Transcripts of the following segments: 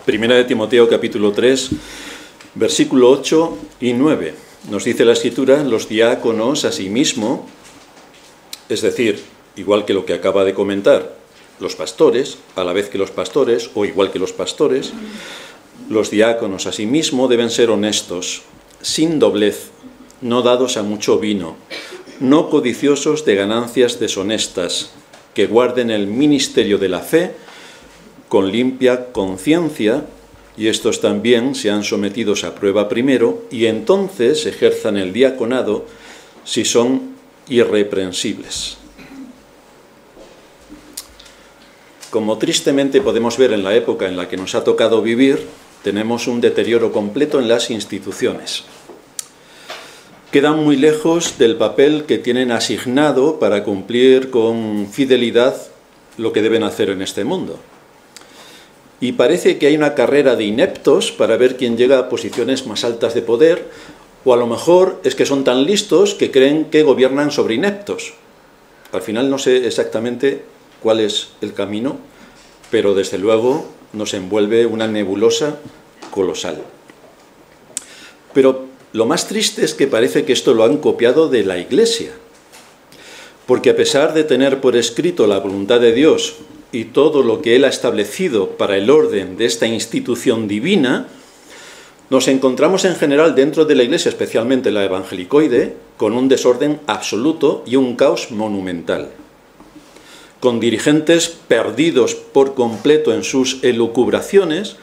Primera de Timoteo capítulo 3, versículo 8 y 9. Nos dice la Escritura, los diáconos asimismo, es decir, igual que lo que acaba de comentar, los pastores, a la vez que los pastores, o igual que los pastores, los diáconos asimismo deben ser honestos, sin doblez, no dados a mucho vino, no codiciosos de ganancias deshonestas, que guarden el ministerio de la fe con limpia conciencia, y estos también sean sometidos a prueba primero, y entonces ejerzan el diaconado si son irreprensibles. Como tristemente podemos ver en la época en la que nos ha tocado vivir, tenemos un deterioro completo en las instituciones. Quedan muy lejos del papel que tienen asignado para cumplir con fidelidad lo que deben hacer en este mundo. Y parece que hay una carrera de ineptos para ver quién llega a posiciones más altas de poder, o a lo mejor es que son tan listos que creen que gobiernan sobre ineptos. Al final no sé exactamente cuál es el camino, pero desde luego nos envuelve una nebulosa colosal. Pero lo más triste es que parece que esto lo han copiado de la Iglesia, porque a pesar de tener por escrito la voluntad de Dios y todo lo que Él ha establecido para el orden de esta institución divina, nos encontramos en general dentro de la Iglesia, especialmente la evangelicoide, con un desorden absoluto y un caos monumental, con dirigentes perdidos por completo en sus elucubraciones,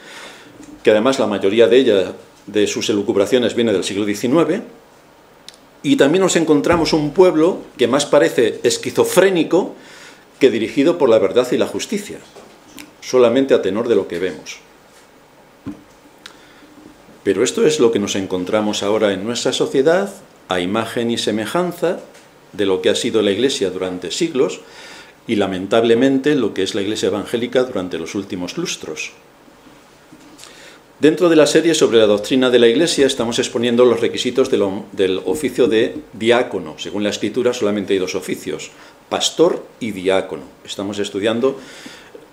que además la mayoría de sus elucubraciones viene del siglo XIX, y también nos encontramos un pueblo que más parece esquizofrénico que dirigido por la verdad y la justicia, solamente a tenor de lo que vemos. Pero esto es lo que nos encontramos ahora en nuestra sociedad, a imagen y semejanza de lo que ha sido la Iglesia durante siglos y lamentablemente lo que es la Iglesia evangélica durante los últimos lustros. Dentro de la serie sobre la doctrina de la Iglesia estamos exponiendo los requisitos del oficio de diácono. Según la Escritura solamente hay dos oficios, pastor y diácono. Estamos estudiando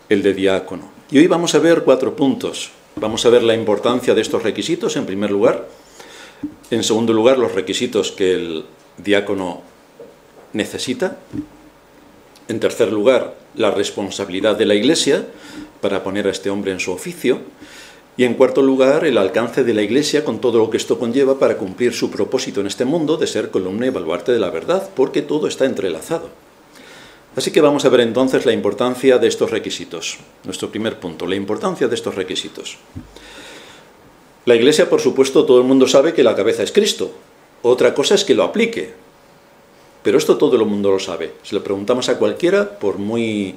el de diácono. Y hoy vamos a ver 4 puntos. Vamos a ver la importancia de estos requisitos en primer lugar. En segundo lugar, los requisitos que el diácono necesita. En tercer lugar, la responsabilidad de la Iglesia para poner a este hombre en su oficio. Y en cuarto lugar, el alcance de la Iglesia con todo lo que esto conlleva para cumplir su propósito en este mundo de ser columna y baluarte de la verdad, porque todo está entrelazado. Así que vamos a ver entonces la importancia de estos requisitos. Nuestro primer punto, la importancia de estos requisitos. La Iglesia, por supuesto, todo el mundo sabe que la cabeza es Cristo. Otra cosa es que lo aplique. Pero esto todo el mundo lo sabe. Si le preguntamos a cualquiera, por muy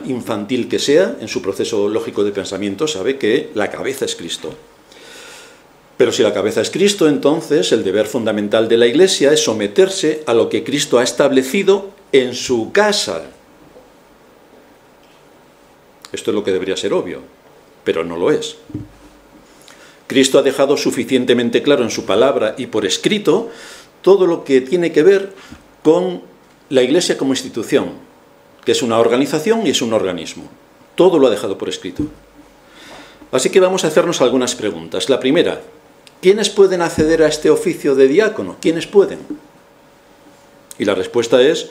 infantil que sea, en su proceso lógico de pensamiento, sabe que la cabeza es Cristo. Pero si la cabeza es Cristo, entonces el deber fundamental de la Iglesia es someterse a lo que Cristo ha establecido en su casa. Esto es lo que debería ser obvio, pero no lo es. Cristo ha dejado suficientemente claro en su palabra y por escrito todo lo que tiene que ver con la Iglesia como institución, que es una organización y es un organismo. Todo lo ha dejado por escrito. Así que vamos a hacernos algunas preguntas. La primera, ¿quiénes pueden acceder a este oficio de diácono? ¿Quiénes pueden? Y la respuesta es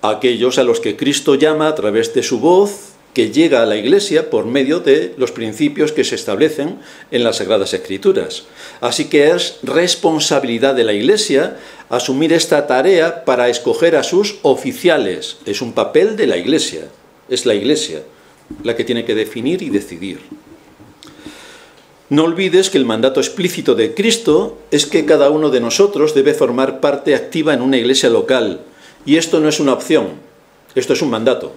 aquellos a los que Cristo llama a través de su voz, que llega a la Iglesia por medio de los principios que se establecen en las Sagradas Escrituras. Así que es responsabilidad de la Iglesia asumir esta tarea para escoger a sus oficiales. Es un papel de la Iglesia. Es la Iglesia la que tiene que definir y decidir. No olvides que el mandato explícito de Cristo es que cada uno de nosotros debe formar parte activa en una iglesia local. Y esto no es una opción, esto es un mandato.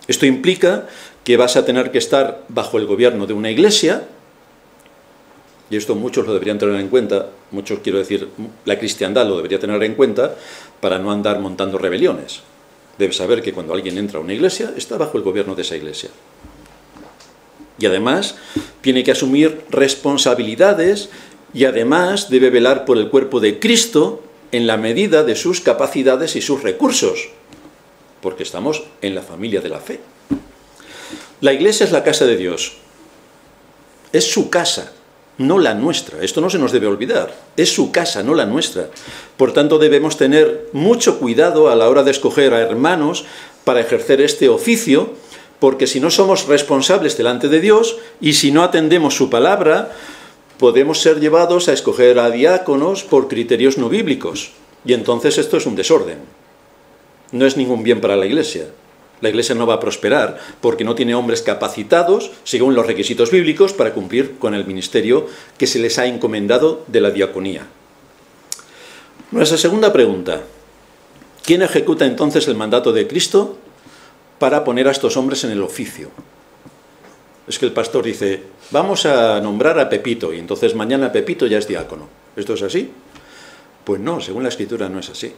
Esto implica que vas a tener que estar bajo el gobierno de una iglesia, y esto muchos lo deberían tener en cuenta, muchos quiero decir, la cristiandad lo debería tener en cuenta para no andar montando rebeliones. Debes saber que cuando alguien entra a una iglesia, está bajo el gobierno de esa iglesia. Y además tiene que asumir responsabilidades y además debe velar por el cuerpo de Cristo en la medida de sus capacidades y sus recursos, porque estamos en la familia de la fe. La iglesia es la casa de Dios. Es su casa, no la nuestra. Esto no se nos debe olvidar. Es su casa, no la nuestra. Por tanto, debemos tener mucho cuidado a la hora de escoger a hermanos para ejercer este oficio, porque si no somos responsables delante de Dios y si no atendemos su palabra, podemos ser llevados a escoger a diáconos por criterios no bíblicos. Y entonces esto es un desorden. No es ningún bien para la iglesia. La iglesia no va a prosperar porque no tiene hombres capacitados, según los requisitos bíblicos, para cumplir con el ministerio que se les ha encomendado de la diaconía. Nuestra segunda pregunta. ¿Quién ejecuta entonces el mandato de Cristo para poner a estos hombres en el oficio? Es que el pastor dice, vamos a nombrar a Pepito, y entonces mañana Pepito ya es diácono. ¿Esto es así? Pues no, según la Escritura no es así.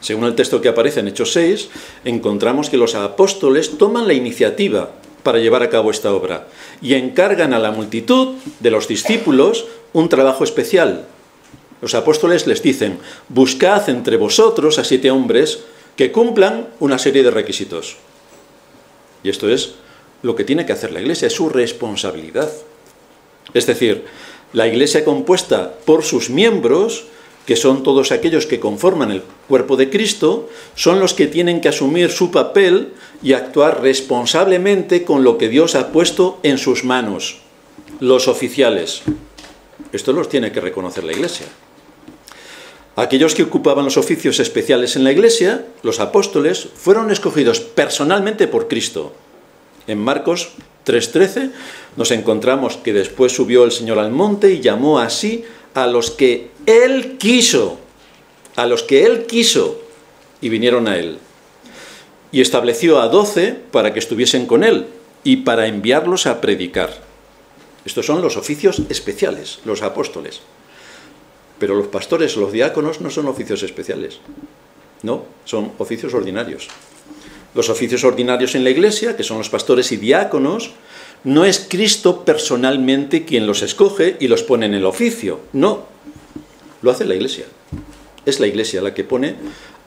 Según el texto que aparece en Hechos 6, encontramos que los apóstoles toman la iniciativa para llevar a cabo esta obra y encargan a la multitud de los discípulos un trabajo especial. Los apóstoles les dicen, buscad entre vosotros a 7 hombres que cumplan una serie de requisitos. Y esto es lo que tiene que hacer la iglesia, es su responsabilidad. Es decir, la iglesia compuesta por sus miembros, que son todos aquellos que conforman el cuerpo de Cristo, son los que tienen que asumir su papel y actuar responsablemente con lo que Dios ha puesto en sus manos, los oficiales. Esto los tiene que reconocer la iglesia. Aquellos que ocupaban los oficios especiales en la iglesia, los apóstoles, fueron escogidos personalmente por Cristo. En Marcos 3:13 nos encontramos que después subió el Señor al monte y llamó así a los que Él quiso, y vinieron a Él. Y estableció a 12 para que estuviesen con Él y para enviarlos a predicar. Estos son los oficios especiales, los apóstoles. Pero los pastores, los diáconos, no son oficios especiales. No, son oficios ordinarios. Los oficios ordinarios en la iglesia, que son los pastores y diáconos, no es Cristo personalmente quien los escoge y los pone en el oficio. No, lo hace la iglesia. Es la iglesia la que pone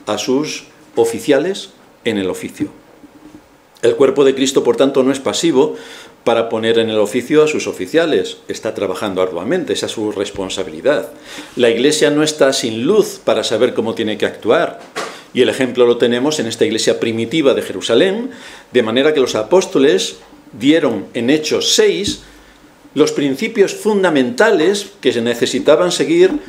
a sus oficiales en el oficio. El cuerpo de Cristo, por tanto, no es pasivo para poner en el oficio a sus oficiales. Está trabajando arduamente, esa es su responsabilidad. La iglesia no está sin luz para saber cómo tiene que actuar. Y el ejemplo lo tenemos en esta iglesia primitiva de Jerusalén, de manera que los apóstoles dieron en Hechos 6 los principios fundamentales que se necesitaban seguir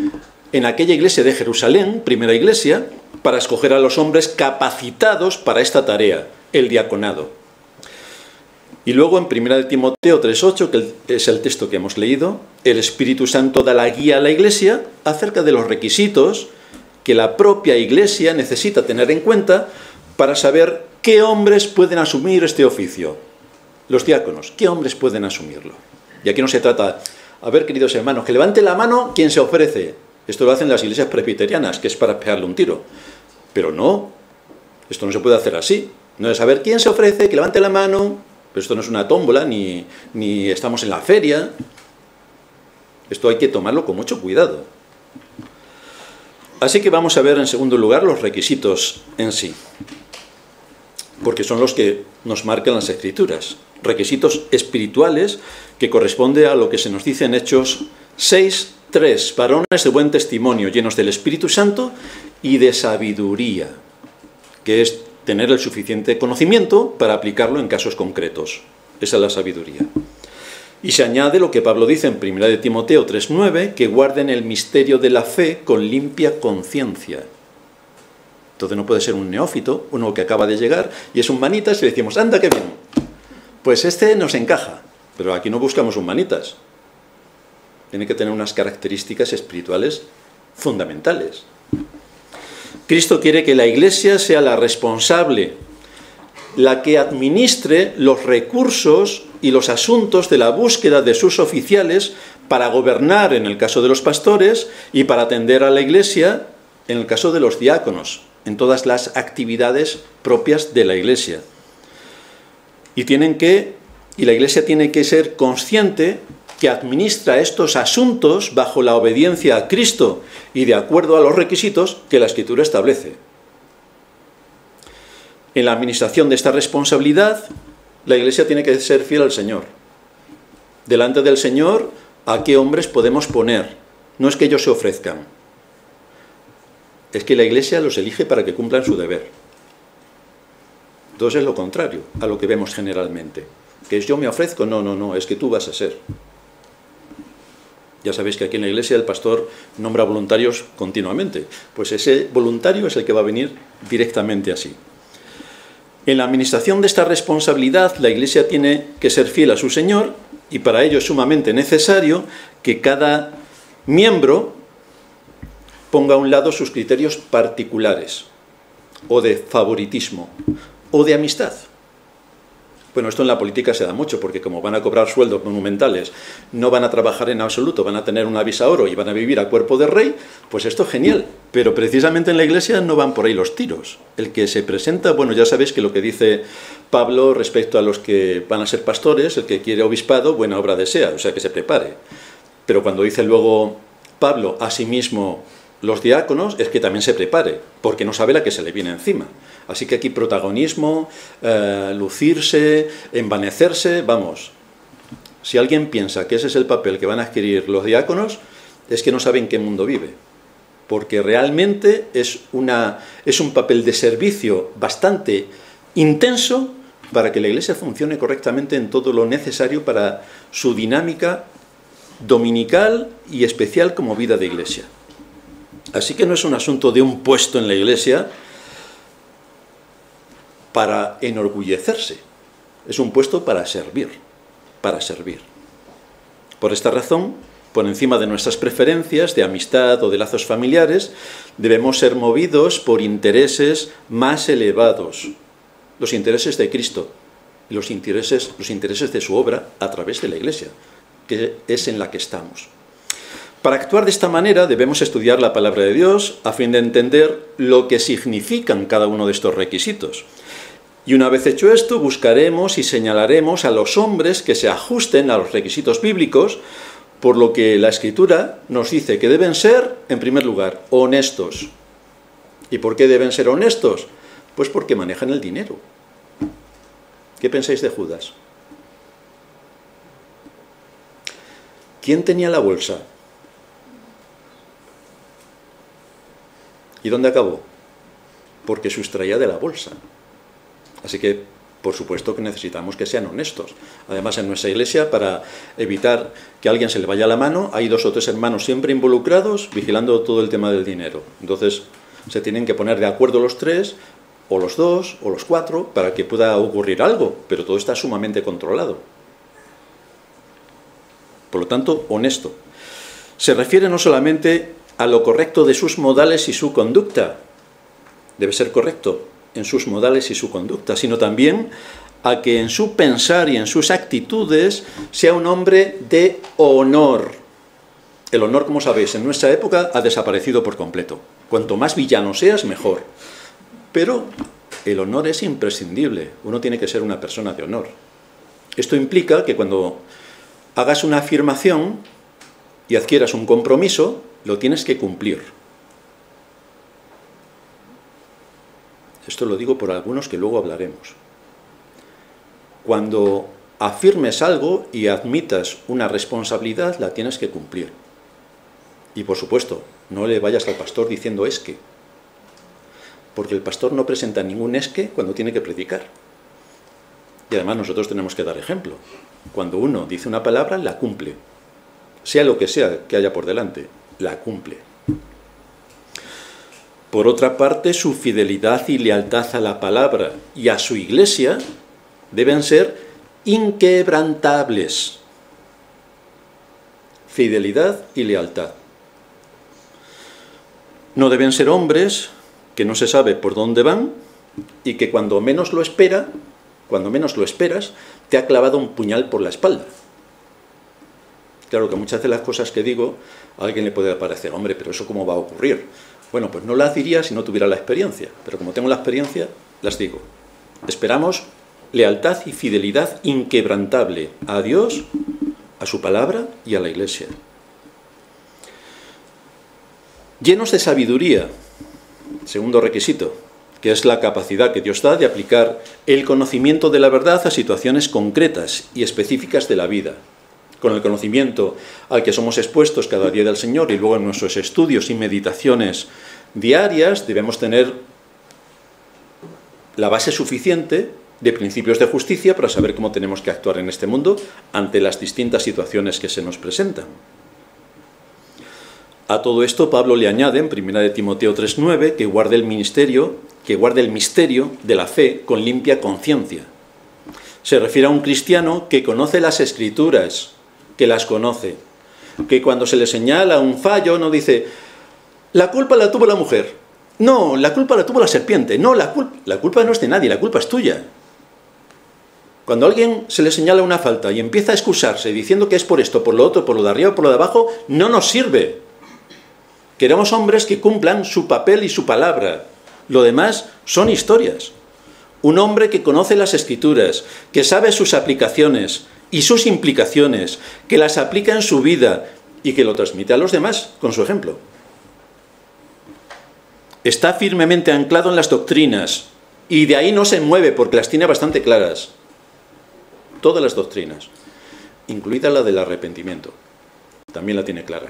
en aquella iglesia de Jerusalén, primera iglesia, para escoger a los hombres capacitados para esta tarea, el diaconado. Y luego en 1 Timoteo 3:8, que es el texto que hemos leído, el Espíritu Santo da la guía a la iglesia acerca de los requisitos que la propia iglesia necesita tener en cuenta para saber qué hombres pueden asumir este oficio. Los diáconos, ¿qué hombres pueden asumirlo? Y aquí no se trata, a ver, queridos hermanos, que levante la mano quien se ofrece. Esto lo hacen las iglesias presbiterianas, que es para pegarle un tiro. Pero no, esto no se puede hacer así. No es saber quién se ofrece, que levante la mano. Pero esto no es una tómbola, ni estamos en la feria. Esto hay que tomarlo con mucho cuidado. Así que vamos a ver en segundo lugar los requisitos en sí, porque son los que nos marcan las Escrituras. Requisitos espirituales que corresponde a lo que se nos dice en Hechos 6:3, varones de buen testimonio, llenos del Espíritu Santo y de sabiduría, que es tener el suficiente conocimiento para aplicarlo en casos concretos. Esa es la sabiduría. Y se añade lo que Pablo dice en 1 Timoteo 3:9, que guarden el misterio de la fe con limpia conciencia. Entonces no puede ser un neófito, uno que acaba de llegar, y es un manitas y le decimos, anda, qué bien. Pues este nos encaja, pero aquí no buscamos un manitas. Tiene que tener unas características espirituales fundamentales. Cristo quiere que la iglesia sea la responsable, la que administre los recursos y los asuntos de la búsqueda de sus oficiales para gobernar en el caso de los pastores y para atender a la iglesia en el caso de los diáconos, en todas las actividades propias de la iglesia. Y la iglesia tiene que ser consciente que administra estos asuntos bajo la obediencia a Cristo y de acuerdo a los requisitos que la Escritura establece. En la administración de esta responsabilidad, La Iglesia tiene que ser fiel al Señor. Delante del Señor, ¿a qué hombres podemos poner? No es que ellos se ofrezcan. Es que la Iglesia los elige para que cumplan su deber. Entonces es lo contrario a lo que vemos generalmente. Que es yo me ofrezco, no, es que tú vas a ser. Ya sabéis que aquí en la Iglesia el pastor nombra voluntarios continuamente. Pues ese voluntario es el que va a venir directamente así. En la administración de esta responsabilidad, la Iglesia tiene que ser fiel a su Señor y para ello es sumamente necesario que cada miembro ponga a un lado sus criterios particulares, o de favoritismo, o de amistad. Bueno, esto en la política se da mucho, porque como van a cobrar sueldos monumentales, no van a trabajar en absoluto, van a tener una visa oro y van a vivir a cuerpo de rey, pues esto es genial. Pero precisamente en la Iglesia no van por ahí los tiros. El que se presenta, bueno, ya sabéis que lo que dice Pablo respecto a los que van a ser pastores, el que quiere obispado, buena obra desea, o sea, que se prepare. Pero cuando dice luego Pablo, asimismo, los diáconos, es que también se prepare, porque no sabe la que se le viene encima. Así que aquí protagonismo, lucirse, envanecerse, vamos. Si alguien piensa que ese es el papel que van a adquirir los diáconos, es que no sabe en qué mundo vive. Porque realmente es un papel de servicio bastante intenso para que la Iglesia funcione correctamente en todo lo necesario para su dinámica dominical y especial como vida de Iglesia. Así que no es un asunto de un puesto en la Iglesia para enorgullecerse, es un puesto para servir, para servir. Por esta razón, por encima de nuestras preferencias de amistad o de lazos familiares, debemos ser movidos por intereses más elevados, los intereses de Cristo, los intereses de su obra a través de la Iglesia, que es en la que estamos. Para actuar de esta manera debemos estudiar la palabra de Dios a fin de entender lo que significan cada uno de estos requisitos. Y una vez hecho esto, buscaremos y señalaremos a los hombres que se ajusten a los requisitos bíblicos, por lo que la Escritura nos dice que deben ser, en primer lugar, honestos. ¿Y por qué deben ser honestos? Pues porque manejan el dinero. ¿Qué pensáis de Judas? ¿Quién tenía la bolsa? ¿Y dónde acabó? Porque sustraía de la bolsa. Así que, por supuesto que necesitamos que sean honestos. Además, en nuestra Iglesia, para evitar que a alguien se le vaya la mano, hay 2 o 3 hermanos siempre involucrados, vigilando todo el tema del dinero. Entonces, se tienen que poner de acuerdo los 3, o los 2, o los 4, para que pueda ocurrir algo, pero todo está sumamente controlado. Por lo tanto, honesto. Se refiere no solamente a lo correcto de sus modales y su conducta, debe ser correcto en sus modales y su conducta, sino también a que en su pensar y en sus actitudes sea un hombre de honor. El honor, como sabéis, en nuestra época ha desaparecido por completo. Cuanto más villano seas, mejor. Pero el honor es imprescindible. Uno tiene que ser una persona de honor. Esto implica que cuando hagas una afirmación y adquieras un compromiso, lo tienes que cumplir. Esto lo digo por algunos que luego hablaremos. Cuando afirmes algo y admitas una responsabilidad, la tienes que cumplir. Y por supuesto, no le vayas al pastor diciendo es que, porque el pastor no presenta ningún es que cuando tiene que predicar. Y además nosotros tenemos que dar ejemplo. Cuando uno dice una palabra, la cumple. Sea lo que sea que haya por delante, la cumple. Por otra parte, su fidelidad y lealtad a la palabra y a su Iglesia deben ser inquebrantables. Fidelidad y lealtad. No deben ser hombres que no se sabe por dónde van y que cuando menos lo esperas, te ha clavado un puñal por la espalda. Claro que muchas de las cosas que digo a alguien le puede parecer, hombre, pero ¿eso cómo va a ocurrir? Bueno, pues no las diría si no tuviera la experiencia, pero como tengo la experiencia, las digo. Esperamos lealtad y fidelidad inquebrantable a Dios, a su palabra y a la Iglesia. Llenos de sabiduría, segundo requisito, que es la capacidad que Dios da de aplicar el conocimiento de la verdad a situaciones concretas y específicas de la vida. Con el conocimiento al que somos expuestos cada día del Señor y luego en nuestros estudios y meditaciones diarias, debemos tener la base suficiente de principios de justicia para saber cómo tenemos que actuar en este mundo ante las distintas situaciones que se nos presentan. A todo esto Pablo le añade en 1 Timoteo 3:9 que guarde el misterio de la fe con limpia conciencia. Se refiere a un cristiano que conoce las Escrituras, que las conoce, que cuando se le señala un fallo no dice la culpa la tuvo la mujer, no, la culpa la tuvo la serpiente, no, la culpa no es de nadie, la culpa es tuya. Cuando a alguien se le señala una falta y empieza a excusarse diciendo que es por esto, por lo otro, por lo de arriba, por lo de abajo, no nos sirve. Queremos hombres que cumplan su papel y su palabra. Lo demás son historias. Un hombre que conoce las Escrituras, que sabe sus aplicaciones y sus implicaciones, que las aplica en su vida y que lo transmite a los demás con su ejemplo. Está firmemente anclado en las doctrinas y de ahí no se mueve porque las tiene bastante claras. Todas las doctrinas, incluida la del arrepentimiento, también la tiene clara.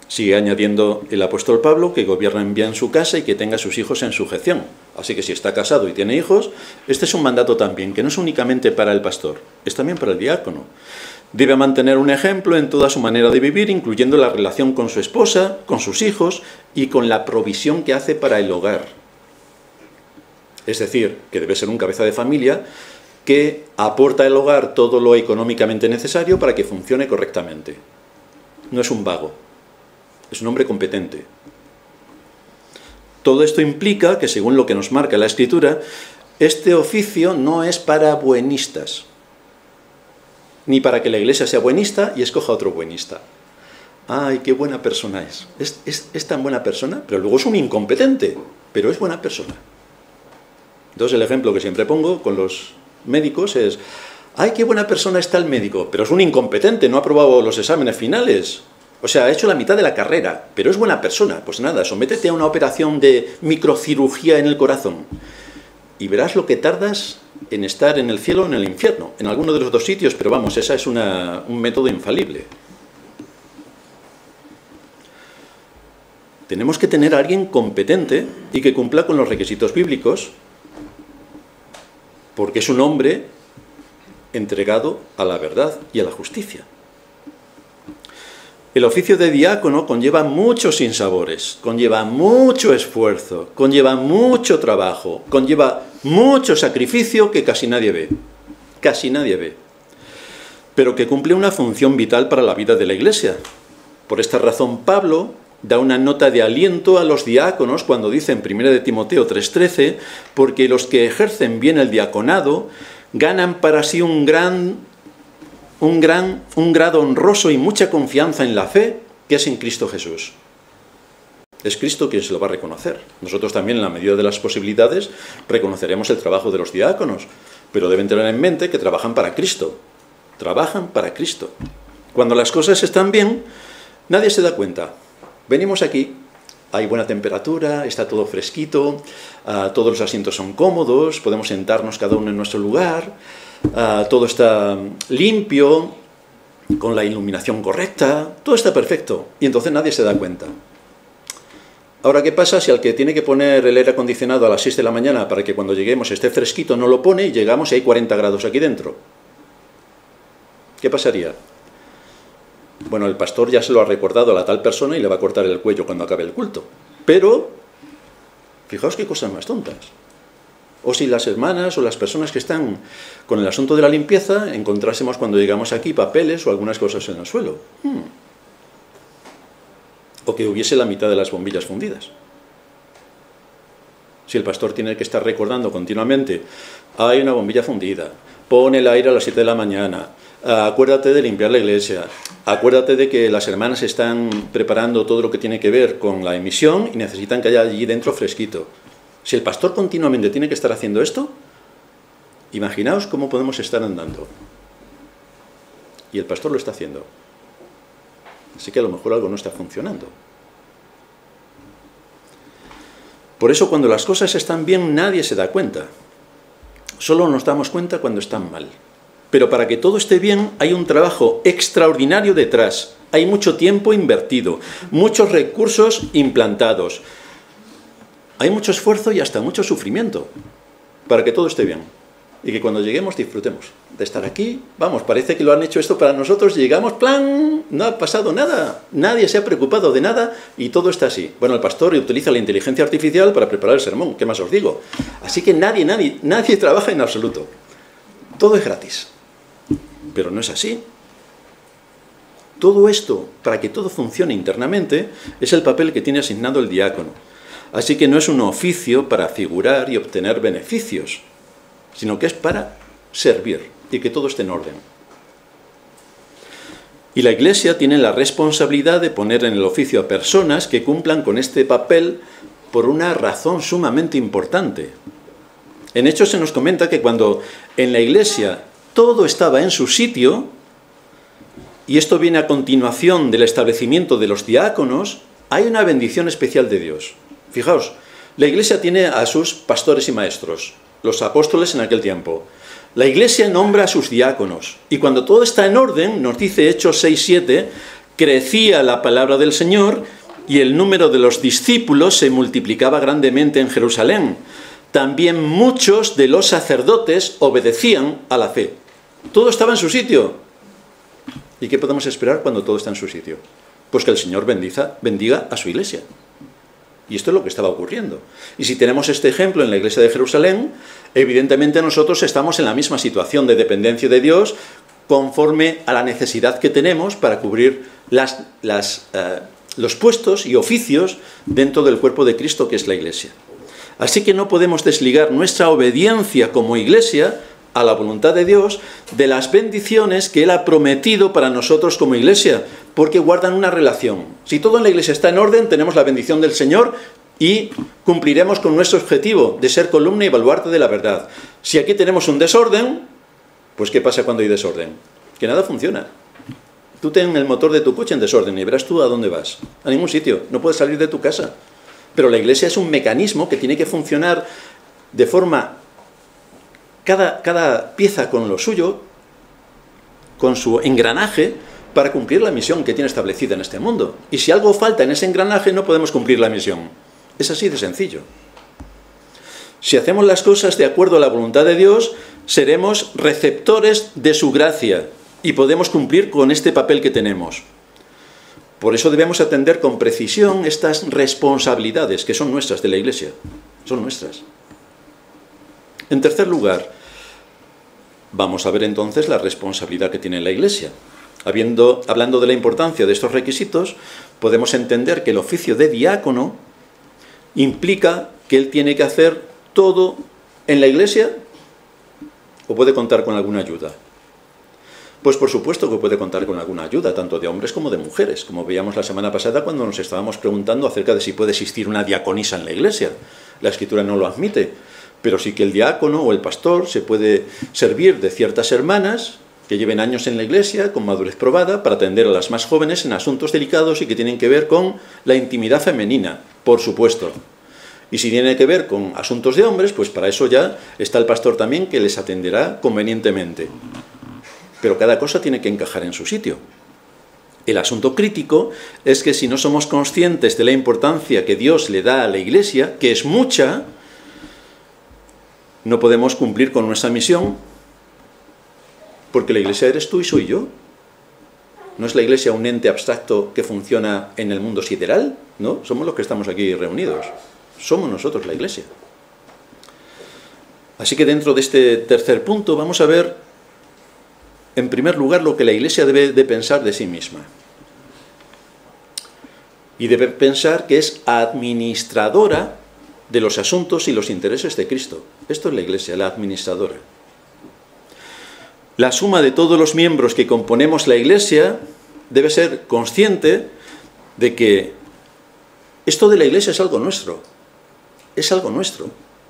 Sigue añadiendo el apóstol Pablo que gobiernen bien su casa y que tenga a sus hijos en sujeción. Así que si está casado y tiene hijos, este es un mandato también, que no es únicamente para el pastor, es también para el diácono. Debe mantener un ejemplo en toda su manera de vivir, incluyendo la relación con su esposa, con sus hijos y con la provisión que hace para el hogar. Es decir, que debe ser un cabeza de familia que aporta al hogar todo lo económicamente necesario para que funcione correctamente. No es un vago. Es un hombre competente. Todo esto implica que, según lo que nos marca la Escritura, este oficio no es para buenistas, ni para que la Iglesia sea buenista y escoja otro buenista. ¡Ay, qué buena persona es! Es tan buena persona, pero luego es un incompetente, pero es buena persona. Entonces el ejemplo que siempre pongo con los médicos es ¡ay, qué buena persona está el médico! Pero es un incompetente, no ha aprobado los exámenes finales. O sea, ha hecho la mitad de la carrera, pero es buena persona. Pues nada, sométete a una operación de microcirugía en el corazón y verás lo que tardas en estar en el cielo o en el infierno. En alguno de los dos sitios, pero vamos, ese es un método infalible. Tenemos que tener a alguien competente y que cumpla con los requisitos bíblicos, porque es un hombre entregado a la verdad y a la justicia. El oficio de diácono conlleva muchos sinsabores, conlleva mucho esfuerzo, conlleva mucho trabajo, conlleva mucho sacrificio que casi nadie ve. Casi nadie ve. Pero que cumple una función vital para la vida de la Iglesia. Por esta razón, Pablo da una nota de aliento a los diáconos cuando dice en 1 Timoteo 3:13, porque los que ejercen bien el diaconado ganan para sí un grado honroso y mucha confianza en la fe que es en Cristo Jesús. Es Cristo quien se lo va a reconocer. Nosotros también, en la medida de las posibilidades, reconoceremos el trabajo de los diáconos, pero deben tener en mente que trabajan para Cristo. Trabajan para Cristo. Cuando las cosas están bien, nadie se da cuenta. Venimos aquí, hay buena temperatura, está todo fresquito, todos los asientos son cómodos, podemos sentarnos cada uno en nuestro lugar, todo está limpio, con la iluminación correcta, todo está perfecto, y entonces nadie se da cuenta. Ahora, ¿qué pasa si al que tiene que poner el aire acondicionado a las 6 de la mañana para que cuando lleguemos esté fresquito no lo pone y llegamos y hay 40 grados aquí dentro? ¿Qué pasaría? Bueno, el pastor ya se lo ha recordado a la tal persona y le va a cortar el cuello cuando acabe el culto. Pero, fijaos qué cosas más tontas. O si las hermanas o las personas que están con el asunto de la limpieza encontrásemos cuando llegamos aquí papeles o algunas cosas en el suelo. O que hubiese la mitad de las bombillas fundidas. Si el pastor tiene que estar recordando continuamente, hay una bombilla fundida, pone el aire a las 7 de la mañana, acuérdate de limpiar la iglesia, acuérdate de que las hermanas están preparando todo lo que tiene que ver con la emisión y necesitan que haya allí dentro fresquito. Si el pastor continuamente tiene que estar haciendo esto, imaginaos cómo podemos estar andando. Y el pastor lo está haciendo. Así que a lo mejor algo no está funcionando. Por eso cuando las cosas están bien nadie se da cuenta. Solo nos damos cuenta cuando están mal. Pero para que todo esté bien hay un trabajo extraordinario detrás. Hay mucho tiempo invertido, muchos recursos implantados. Hay mucho esfuerzo y hasta mucho sufrimiento para que todo esté bien. Y que cuando lleguemos disfrutemos de estar aquí. Vamos, parece que lo han hecho esto para nosotros. Llegamos, plan, no ha pasado nada. Nadie se ha preocupado de nada y todo está así. Bueno, el pastor utiliza la inteligencia artificial para preparar el sermón. ¿Qué más os digo? Así que nadie trabaja en absoluto. Todo es gratis. Pero no es así. Todo esto, para que todo funcione internamente, es el papel que tiene asignado el diácono. Así que no es un oficio para figurar y obtener beneficios, sino que es para servir y que todo esté en orden. Y la Iglesia tiene la responsabilidad de poner en el oficio a personas que cumplan con este papel por una razón sumamente importante. En Hechos se nos comenta que cuando en la Iglesia todo estaba en su sitio, y esto viene a continuación del establecimiento de los diáconos, hay una bendición especial de Dios. Fijaos, la Iglesia tiene a sus pastores y maestros, los apóstoles en aquel tiempo. La Iglesia nombra a sus diáconos, y cuando todo está en orden, nos dice Hechos 6:7, crecía la palabra del Señor y el número de los discípulos se multiplicaba grandemente en Jerusalén. También muchos de los sacerdotes obedecían a la fe. Todo estaba en su sitio. ¿Y qué podemos esperar cuando todo está en su sitio? Pues que el Señor bendiga a su Iglesia. Y esto es lo que estaba ocurriendo. Y si tenemos este ejemplo en la Iglesia de Jerusalén, evidentemente nosotros estamos en la misma situación de dependencia de Dios conforme a la necesidad que tenemos para cubrir los puestos y oficios dentro del cuerpo de Cristo que es la Iglesia. Así que no podemos desligar nuestra obediencia como Iglesia a la voluntad de Dios de las bendiciones que Él ha prometido para nosotros como Iglesia, porque guardan una relación. Si todo en la Iglesia está en orden, tenemos la bendición del Señor y cumpliremos con nuestro objetivo de ser columna y baluarte de la verdad. Si aquí tenemos un desorden, pues ¿qué pasa cuando hay desorden? Que nada funciona. Tú ten el motor de tu coche en desorden y verás tú a dónde vas. A ningún sitio, no puedes salir de tu casa. Pero la Iglesia es un mecanismo que tiene que funcionar de forma, cada pieza con lo suyo, con su engranaje, para cumplir la misión que tiene establecida en este mundo. Y si algo falta en ese engranaje, no podemos cumplir la misión. Es así de sencillo. Si hacemos las cosas de acuerdo a la voluntad de Dios, seremos receptores de su gracia y podemos cumplir con este papel que tenemos. Por eso debemos atender con precisión estas responsabilidades que son nuestras de la Iglesia. Son nuestras. En tercer lugar, vamos a ver entonces la responsabilidad que tiene la Iglesia. Hablando de la importancia de estos requisitos, podemos entender que el oficio de diácono implica que él tiene que hacer todo en la Iglesia o puede contar con alguna ayuda. Pues por supuesto que puede contar con alguna ayuda, tanto de hombres como de mujeres, como veíamos la semana pasada cuando nos estábamos preguntando acerca de si puede existir una diaconisa en la Iglesia. La Escritura no lo admite, pero sí que el diácono o el pastor se puede servir de ciertas hermanas que lleven años en la Iglesia, con madurez probada, para atender a las más jóvenes en asuntos delicados y que tienen que ver con la intimidad femenina, por supuesto. Y si tiene que ver con asuntos de hombres, pues para eso ya está el pastor también que les atenderá convenientemente. Pero cada cosa tiene que encajar en su sitio. El asunto crítico es que si no somos conscientes de la importancia que Dios le da a la Iglesia, que es mucha, no podemos cumplir con nuestra misión, porque la Iglesia eres tú y soy yo. ¿No es la Iglesia un ente abstracto que funciona en el mundo sideral? ¿No? Somos los que estamos aquí reunidos. Somos nosotros la Iglesia. Así que dentro de este tercer punto vamos a ver, en primer lugar, lo que la Iglesia debe de pensar de sí misma. Y debe pensar que es administradora de los asuntos y los intereses de Cristo. Esto es la Iglesia, la administradora. La suma de todos los miembros que componemos la Iglesia debe ser consciente de que esto de la Iglesia es algo nuestro. Es algo nuestro.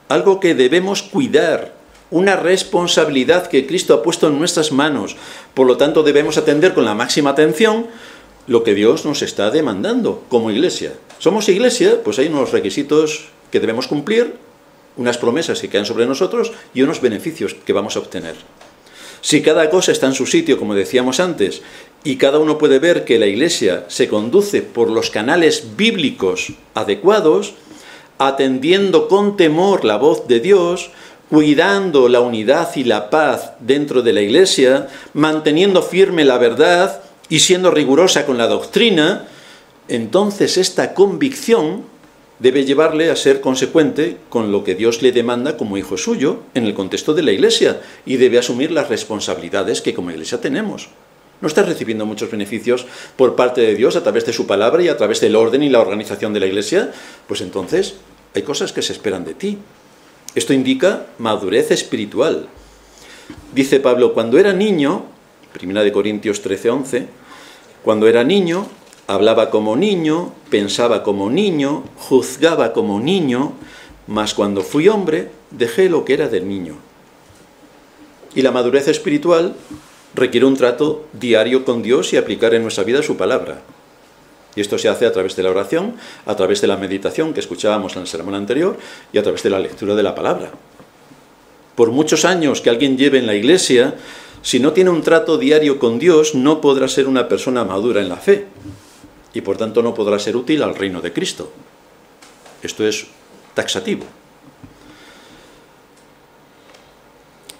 Algo que debemos cuidar. Una responsabilidad que Cristo ha puesto en nuestras manos. Por lo tanto, debemos atender con la máxima atención lo que Dios nos está demandando como Iglesia. ¿Somos Iglesia? Pues hay unos requisitos que debemos cumplir, unas promesas que caen sobre nosotros y unos beneficios que vamos a obtener. Si cada cosa está en su sitio, como decíamos antes, y cada uno puede ver que la Iglesia se conduce por los canales bíblicos adecuados, atendiendo con temor la voz de Dios, cuidando la unidad y la paz dentro de la Iglesia, manteniendo firme la verdad y siendo rigurosa con la doctrina, entonces esta convicción debe llevarle a ser consecuente con lo que Dios le demanda como hijo suyo en el contexto de la Iglesia y debe asumir las responsabilidades que como Iglesia tenemos. ¿No estás recibiendo muchos beneficios por parte de Dios a través de su palabra y a través del orden y la organización de la Iglesia? Pues entonces hay cosas que se esperan de ti. Esto indica madurez espiritual. Dice Pablo, cuando era niño, 1 Corintios 13:11, cuando era niño, hablaba como niño, pensaba como niño, juzgaba como niño, mas cuando fui hombre, dejé lo que era del niño. Y la madurez espiritual requiere un trato diario con Dios y aplicar en nuestra vida su palabra. Y esto se hace a través de la oración, a través de la meditación que escuchábamos en el sermón anterior y a través de la lectura de la palabra. Por muchos años que alguien lleve en la Iglesia, si no tiene un trato diario con Dios, no podrá ser una persona madura en la fe. Y por tanto no podrá ser útil al reino de Cristo. Esto es taxativo.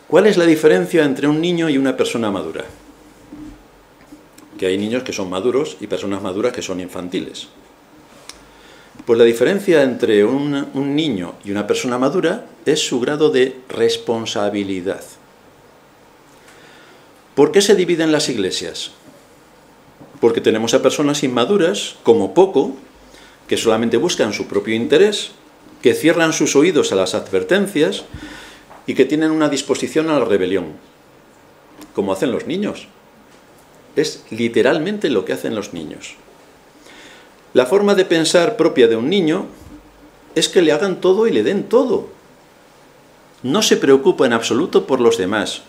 ¿Cuál es la diferencia entre un niño y una persona madura? Que hay niños que son maduros y personas maduras que son infantiles. Pues la diferencia entre un niño y una persona madura es su grado de responsabilidad. ¿Por qué se dividen las iglesias? Porque tenemos a personas inmaduras, como poco, que solamente buscan su propio interés, que cierran sus oídos a las advertencias y que tienen una disposición a la rebelión, como hacen los niños. Es literalmente lo que hacen los niños. La forma de pensar propia de un niño es que le hagan todo y le den todo. No se preocupa en absoluto por los demás.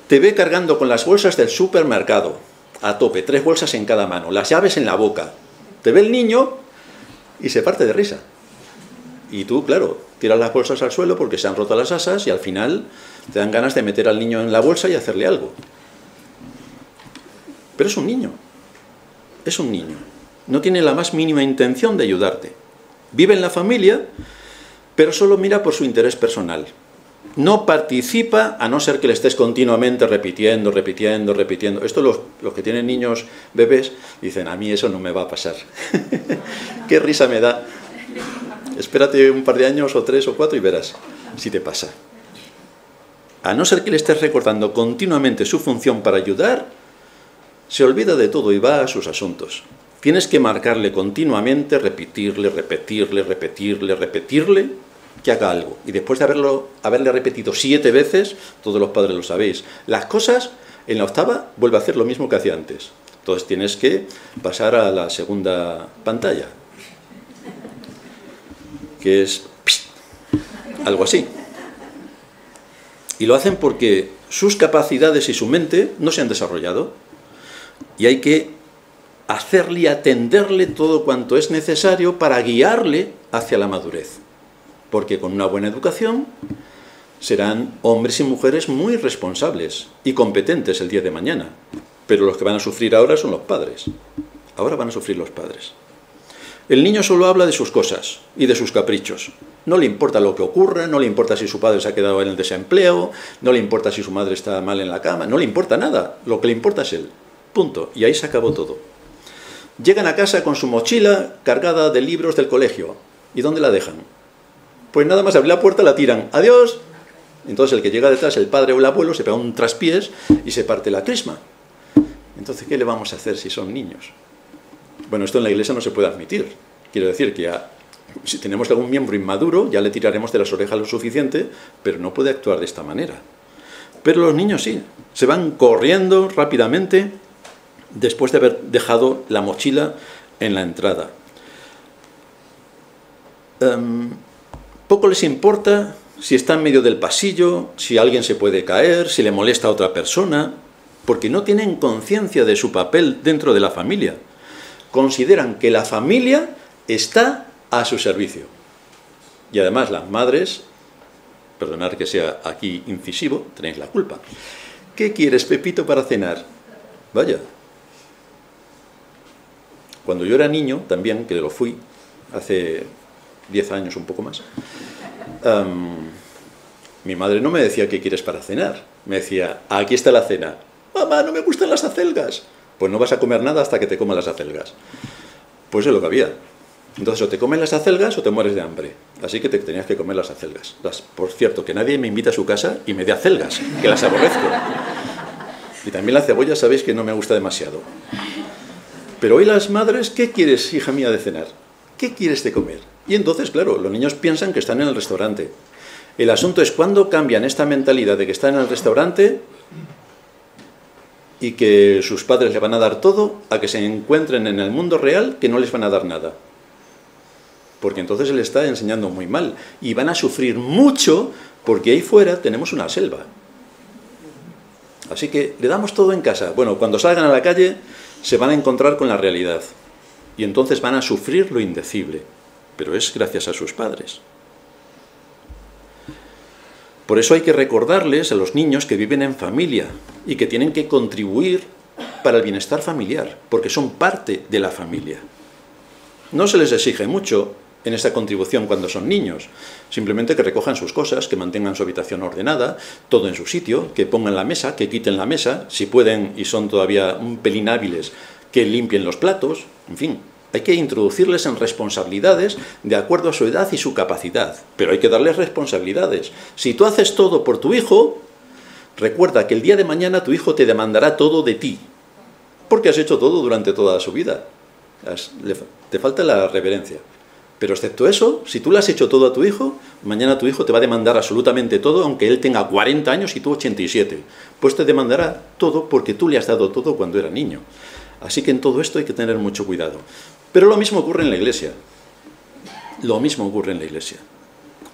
Te ve cargando con las bolsas del supermercado, a tope, 3 bolsas en cada mano, las llaves en la boca. Te ve el niño y se parte de risa. Y tú, claro, tiras las bolsas al suelo porque se han roto las asas y al final te dan ganas de meter al niño en la bolsa y hacerle algo. Pero es un niño. Es un niño. No tiene la más mínima intención de ayudarte. Vive en la familia, pero solo mira por su interés personal. No participa a no ser que le estés continuamente repitiendo. Esto los que tienen niños bebés dicen, a mí eso no me va a pasar. Qué risa me da. Espérate un par de años o 3 o 4 y verás si te pasa. A no ser que le estés recordando continuamente su función para ayudar, se olvida de todo y va a sus asuntos. Tienes que marcarle continuamente, repetirle que haga algo. Y después de haberle repetido 7 veces, todos los padres lo sabéis, las cosas, en la 8ª vuelve a hacer lo mismo que hacía antes. Entonces tienes que pasar a la segunda pantalla, que es algo así. Y lo hacen porque sus capacidades y su mente no se han desarrollado. Y hay que hacerle y atenderle todo cuanto es necesario para guiarle hacia la madurez. Porque con una buena educación serán hombres y mujeres muy responsables y competentes el día de mañana. Pero los que van a sufrir ahora son los padres. Ahora van a sufrir los padres. El niño solo habla de sus cosas y de sus caprichos. No le importa lo que ocurra, no le importa si su padre se ha quedado en el desempleo, no le importa si su madre está mal en la cama, no le importa nada. Lo que le importa es él. Punto. Y ahí se acabó todo. Llegan a casa con su mochila cargada de libros del colegio. ¿Y dónde la dejan? Pues nada más abrir la puerta la tiran. ¡Adiós! Entonces el que llega detrás, el padre o el abuelo, se pega un traspiés y se parte la crisma. Entonces, ¿qué le vamos a hacer si son niños? Bueno, esto en la iglesia no se puede admitir. Quiero decir que si tenemos algún miembro inmaduro, ya le tiraremos de las orejas lo suficiente, pero no puede actuar de esta manera. Pero los niños sí, se van corriendo rápidamente después de haber dejado la mochila en la entrada. Poco les importa si está en medio del pasillo, si alguien se puede caer, si le molesta a otra persona, porque no tienen conciencia de su papel dentro de la familia. Consideran que la familia está a su servicio. Y además las madres, perdonad que sea aquí incisivo, tenéis la culpa. ¿Qué quieres, Pepito, para cenar? Vaya. Cuando yo era niño, también, que lo fui, hace 10 años, un poco más, mi madre no me decía qué quieres para cenar. Me decía, aquí está la cena. Mamá, no me gustan las acelgas. Pues no vas a comer nada hasta que te comas las acelgas. Pues es lo que había. Entonces, o te comes las acelgas o te mueres de hambre. Así que te tenías que comer las acelgas. Por cierto, que nadie me invita a su casa y me dé acelgas, que las aborrezco. Y también la cebolla, sabéis que no me gusta demasiado. Pero hoy las madres, ¿qué quieres, hija mía, de cenar? ¿Qué quieres de comer? Y entonces, claro, los niños piensan que están en el restaurante. El asunto es cuándo cambian esta mentalidad de que están en el restaurante y que sus padres le van a dar todo, a que se encuentren en el mundo real que no les van a dar nada. Porque entonces se les está enseñando muy mal. Y van a sufrir mucho porque ahí fuera tenemos una selva. Así que le damos todo en casa. Bueno, cuando salgan a la calle se van a encontrar con la realidad. Y entonces van a sufrir lo indecible. Pero es gracias a sus padres. Por eso hay que recordarles a los niños que viven en familia y que tienen que contribuir para el bienestar familiar, porque son parte de la familia. No se les exige mucho en esta contribución cuando son niños, simplemente que recojan sus cosas, que mantengan su habitación ordenada, todo en su sitio, que pongan la mesa, que quiten la mesa, si pueden y son todavía un pelín hábiles, que limpien los platos, en fin. Hay que introducirles en responsabilidades de acuerdo a su edad y su capacidad, pero hay que darles responsabilidades. Si tú haces todo por tu hijo, recuerda que el día de mañana tu hijo te demandará todo de ti, porque has hecho todo durante toda su vida. Te falta la reverencia. Pero excepto eso, si tú le has hecho todo a tu hijo, mañana tu hijo te va a demandar absolutamente todo, aunque él tenga 40 años y tú 87. Pues te demandará todo porque tú le has dado todo cuando era niño. Así que en todo esto hay que tener mucho cuidado. Pero lo mismo ocurre en la iglesia. Lo mismo ocurre en la iglesia.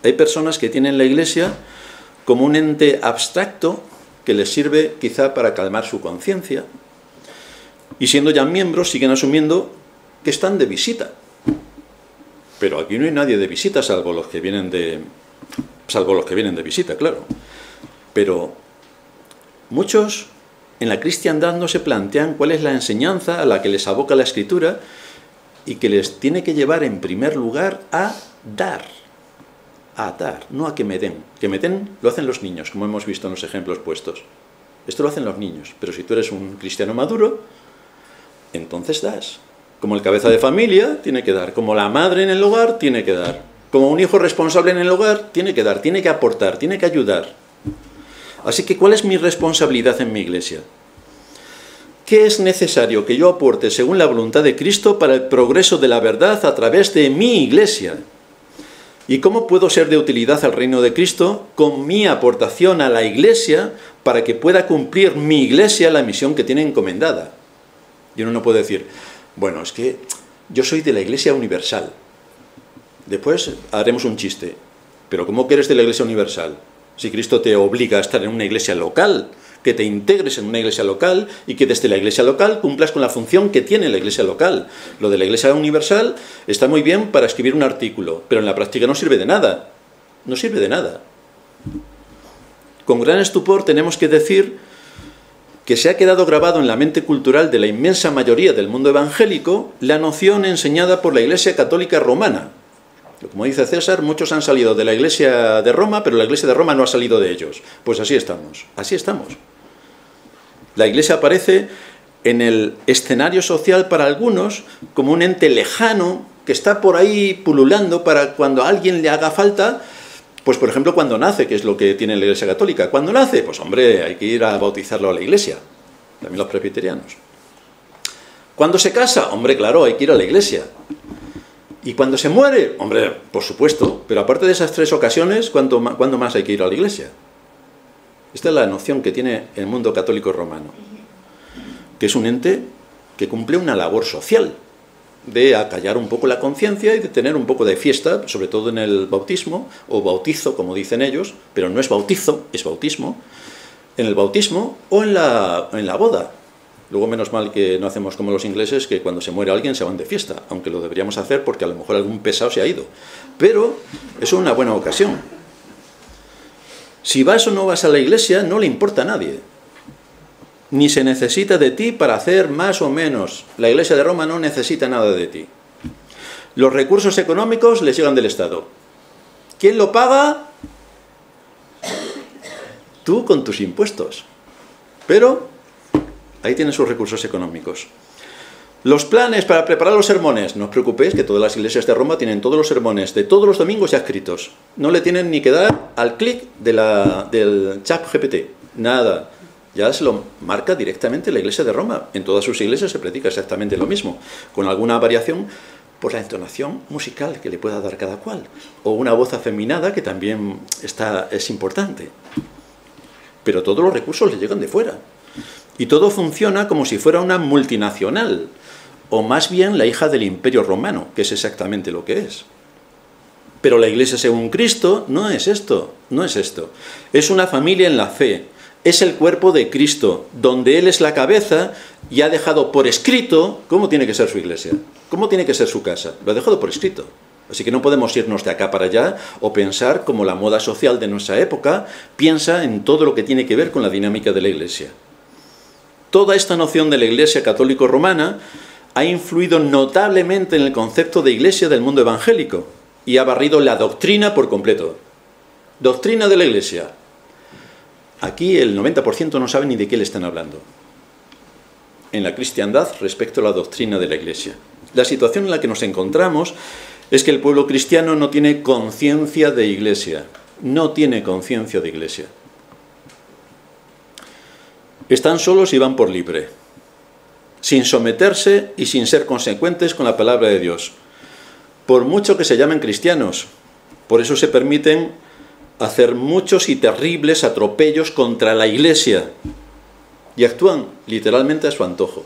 Hay personas que tienen la iglesia como un ente abstracto que les sirve quizá para calmar su conciencia. Y siendo ya miembros, siguen asumiendo que están de visita. Pero aquí no hay nadie de visita, salvo los que vienen de visita, claro. Pero muchos en la cristiandad no se plantean cuál es la enseñanza a la que les aboca la Escritura y que les tiene que llevar en primer lugar a dar, no a que me den. Que me den lo hacen los niños, como hemos visto en los ejemplos puestos. Esto lo hacen los niños, pero si tú eres un cristiano maduro, entonces das. Como el cabeza de familia, tiene que dar. Como la madre en el hogar, tiene que dar. Como un hijo responsable en el hogar, tiene que dar, tiene que aportar, tiene que ayudar. Así que, ¿cuál es mi responsabilidad en mi iglesia? ¿Qué es necesario que yo aporte según la voluntad de Cristo para el progreso de la verdad a través de mi iglesia? ¿Y cómo puedo ser de utilidad al reino de Cristo con mi aportación a la iglesia para que pueda cumplir mi iglesia la misión que tiene encomendada? Y uno no puede decir, bueno, es que yo soy de la iglesia universal. Después haremos un chiste. Pero ¿cómo que eres de la iglesia universal? Si Cristo te obliga a estar en una iglesia local, que te integres en una iglesia local y que desde la iglesia local cumplas con la función que tiene la iglesia local. Lo de la iglesia universal está muy bien para escribir un artículo, pero en la práctica no sirve de nada. No sirve de nada. Con gran estupor tenemos que decir que se ha quedado grabado en la mente cultural de la inmensa mayoría del mundo evangélico la noción enseñada por la Iglesia Católica Romana. Como dice César, muchos han salido de la Iglesia de Roma, pero la Iglesia de Roma no ha salido de ellos. Pues así estamos, así estamos. La Iglesia aparece en el escenario social para algunos como un ente lejano que está por ahí pululando para cuando a alguien le haga falta, pues por ejemplo cuando nace, que es lo que tiene la Iglesia Católica. ¿Cuándo nace? Pues hombre, hay que ir a bautizarlo a la Iglesia, también los presbiterianos. ¿Cuándo se casa? Hombre, claro, hay que ir a la Iglesia. ¿Y cuando se muere? Hombre, por supuesto, pero aparte de esas 3 ocasiones, ¿cuándo más hay que ir a la Iglesia? Esta es la noción que tiene el mundo católico romano, que es un ente que cumple una labor social, de acallar un poco la conciencia y de tener un poco de fiesta, sobre todo en el bautismo, o bautizo, como dicen ellos, pero no es bautizo, es bautismo, en el bautismo o en la boda. Luego, menos mal que no hacemos como los ingleses, que cuando se muere alguien se van de fiesta, aunque lo deberíamos hacer porque a lo mejor algún pesado se ha ido. Pero es una buena ocasión. Si vas o no vas a la iglesia, no le importa a nadie. Ni se necesita de ti para hacer más o menos. La Iglesia de Roma no necesita nada de ti. Los recursos económicos les llegan del Estado. ¿Quién lo paga? Tú con tus impuestos. Pero ahí tienes sus recursos económicos. Los planes para preparar los sermones. No os preocupéis que todas las iglesias de Roma tienen todos los sermones de todos los domingos ya escritos. No le tienen ni que dar al clic del chat GPT. Nada. Ya se lo marca directamente la Iglesia de Roma. En todas sus iglesias se predica exactamente lo mismo, con alguna variación por la entonación musical que le pueda dar cada cual, o una voz afeminada que también es importante. Pero todos los recursos le llegan de fuera. Y todo funciona como si fuera una multinacional, o más bien la hija del Imperio Romano, que es exactamente lo que es. Pero la Iglesia según Cristo no es esto, no es esto. Es una familia en la fe. Es el cuerpo de Cristo, donde Él es la cabeza y ha dejado por escrito cómo tiene que ser su iglesia, cómo tiene que ser su casa. Lo ha dejado por escrito. Así que no podemos irnos de acá para allá o pensar como la moda social de nuestra época piensa en todo lo que tiene que ver con la dinámica de la iglesia. Toda esta noción de la iglesia católico-romana ha influido notablemente en el concepto de iglesia del mundo evangélico y ha barrido la doctrina por completo. Doctrina de la iglesia. Aquí el 90% no sabe ni de qué le están hablando. En la cristiandad respecto a la doctrina de la Iglesia. La situación en la que nos encontramos es que el pueblo cristiano no tiene conciencia de Iglesia. No tiene conciencia de Iglesia. Están solos y van por libre. Sin someterse y sin ser consecuentes con la palabra de Dios. Por mucho que se llamen cristianos. Por eso se permiten hacer muchos y terribles atropellos contra la Iglesia y actúan literalmente a su antojo,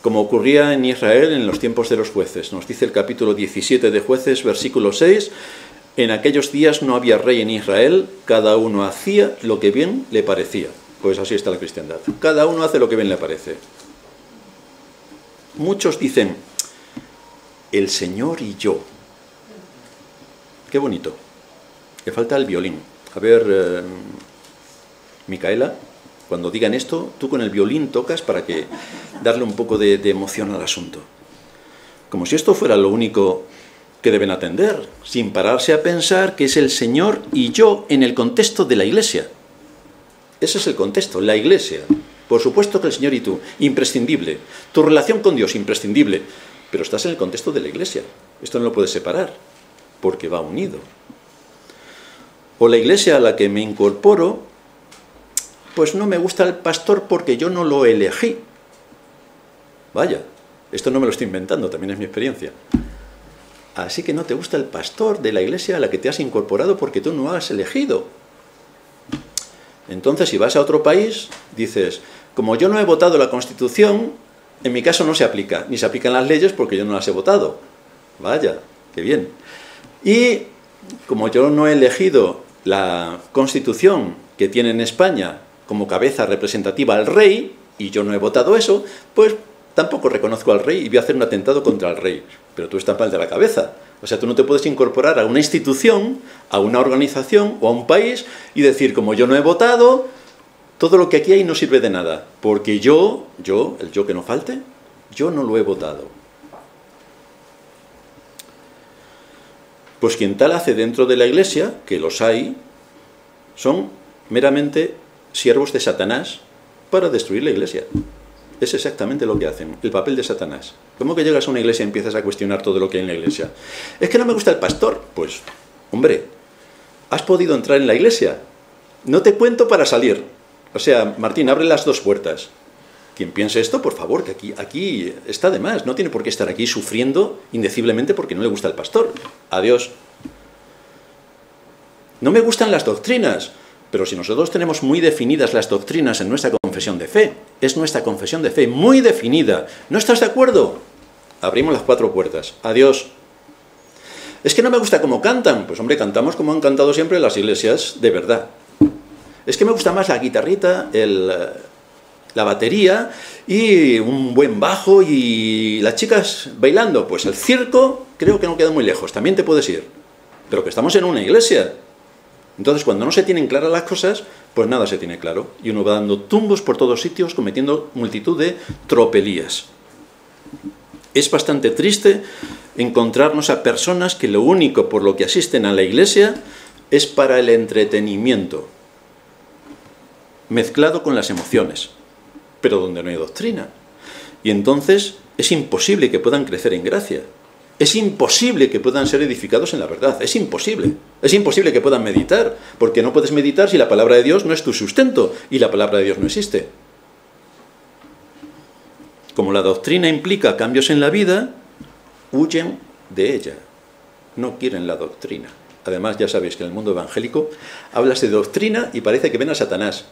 como ocurría en Israel en los tiempos de los jueces. Nos dice el capítulo 17 de Jueces, versículo 6, en aquellos días no había rey en Israel, cada uno hacía lo que bien le parecía. Pues así está la cristiandad, cada uno hace lo que bien le parece. Muchos dicen, el Señor y yo. Qué bonito. Le falta el violín. A ver, Micaela, cuando digan esto, tú con el violín tocas para que darle un poco de emoción al asunto. Como si esto fuera lo único que deben atender, sin pararse a pensar que es el Señor y yo en el contexto de la Iglesia. Ese es el contexto, la Iglesia. Por supuesto que el Señor y tú, imprescindible. Tu relación con Dios, imprescindible. Pero estás en el contexto de la Iglesia. Esto no lo puedes separar, porque va unido. O la iglesia a la que me incorporo, pues no me gusta el pastor porque yo no lo elegí. Vaya, esto no me lo estoy inventando, también es mi experiencia. Así que no te gusta el pastor de la iglesia a la que te has incorporado porque tú no has elegido. Entonces, si vas a otro país, dices, como yo no he votado la Constitución, en mi caso no se aplica, ni se aplican las leyes porque yo no las he votado. Vaya, qué bien. Y como yo no he elegido la Constitución que tiene en España como cabeza representativa al rey, y yo no he votado eso, pues tampoco reconozco al rey y voy a hacer un atentado contra el rey. Pero tú estás mal de la cabeza. O sea, tú no te puedes incorporar a una institución, a una organización o a un país y decir, como yo no he votado, todo lo que aquí hay no sirve de nada. Porque el yo que no falte, yo no lo he votado. Pues quien tal hace dentro de la iglesia, que los hay, son meramente siervos de Satanás para destruir la iglesia. Es exactamente lo que hacen, el papel de Satanás. ¿Cómo que llegas a una iglesia y empiezas a cuestionar todo lo que hay en la iglesia? Es que no me gusta el pastor. Pues, hombre, ¿has podido entrar en la iglesia? No te cuento para salir. O sea, Martín, abre las dos puertas. Quien piense esto, por favor, que aquí está de más. No tiene por qué estar aquí sufriendo indeciblemente porque no le gusta el pastor. Adiós. No me gustan las doctrinas, pero si nosotros tenemos muy definidas las doctrinas en nuestra confesión de fe, es nuestra confesión de fe muy definida. ¿No estás de acuerdo? Abrimos las cuatro puertas. Adiós. Es que no me gusta cómo cantan. Pues hombre, cantamos como han cantado siempre las iglesias de verdad. Es que me gusta más la guitarrita, el la batería y un buen bajo y las chicas bailando. Pues el circo creo que no queda muy lejos, también te puedes ir. Pero que estamos en una iglesia. Entonces, cuando no se tienen claras las cosas, pues nada se tiene claro. Y uno va dando tumbos por todos sitios, cometiendo multitud de tropelías. Es bastante triste encontrarnos a personas que lo único por lo que asisten a la iglesia es para el entretenimiento, mezclado con las emociones, pero donde no hay doctrina. Y entonces es imposible que puedan crecer en gracia. Es imposible que puedan ser edificados en la verdad. Es imposible. Es imposible que puedan meditar, porque no puedes meditar si la palabra de Dios no es tu sustento y la palabra de Dios no existe. Como la doctrina implica cambios en la vida, huyen de ella. No quieren la doctrina. Además, ya sabéis que en el mundo evangélico hablas de doctrina y parece que ven a Satanás.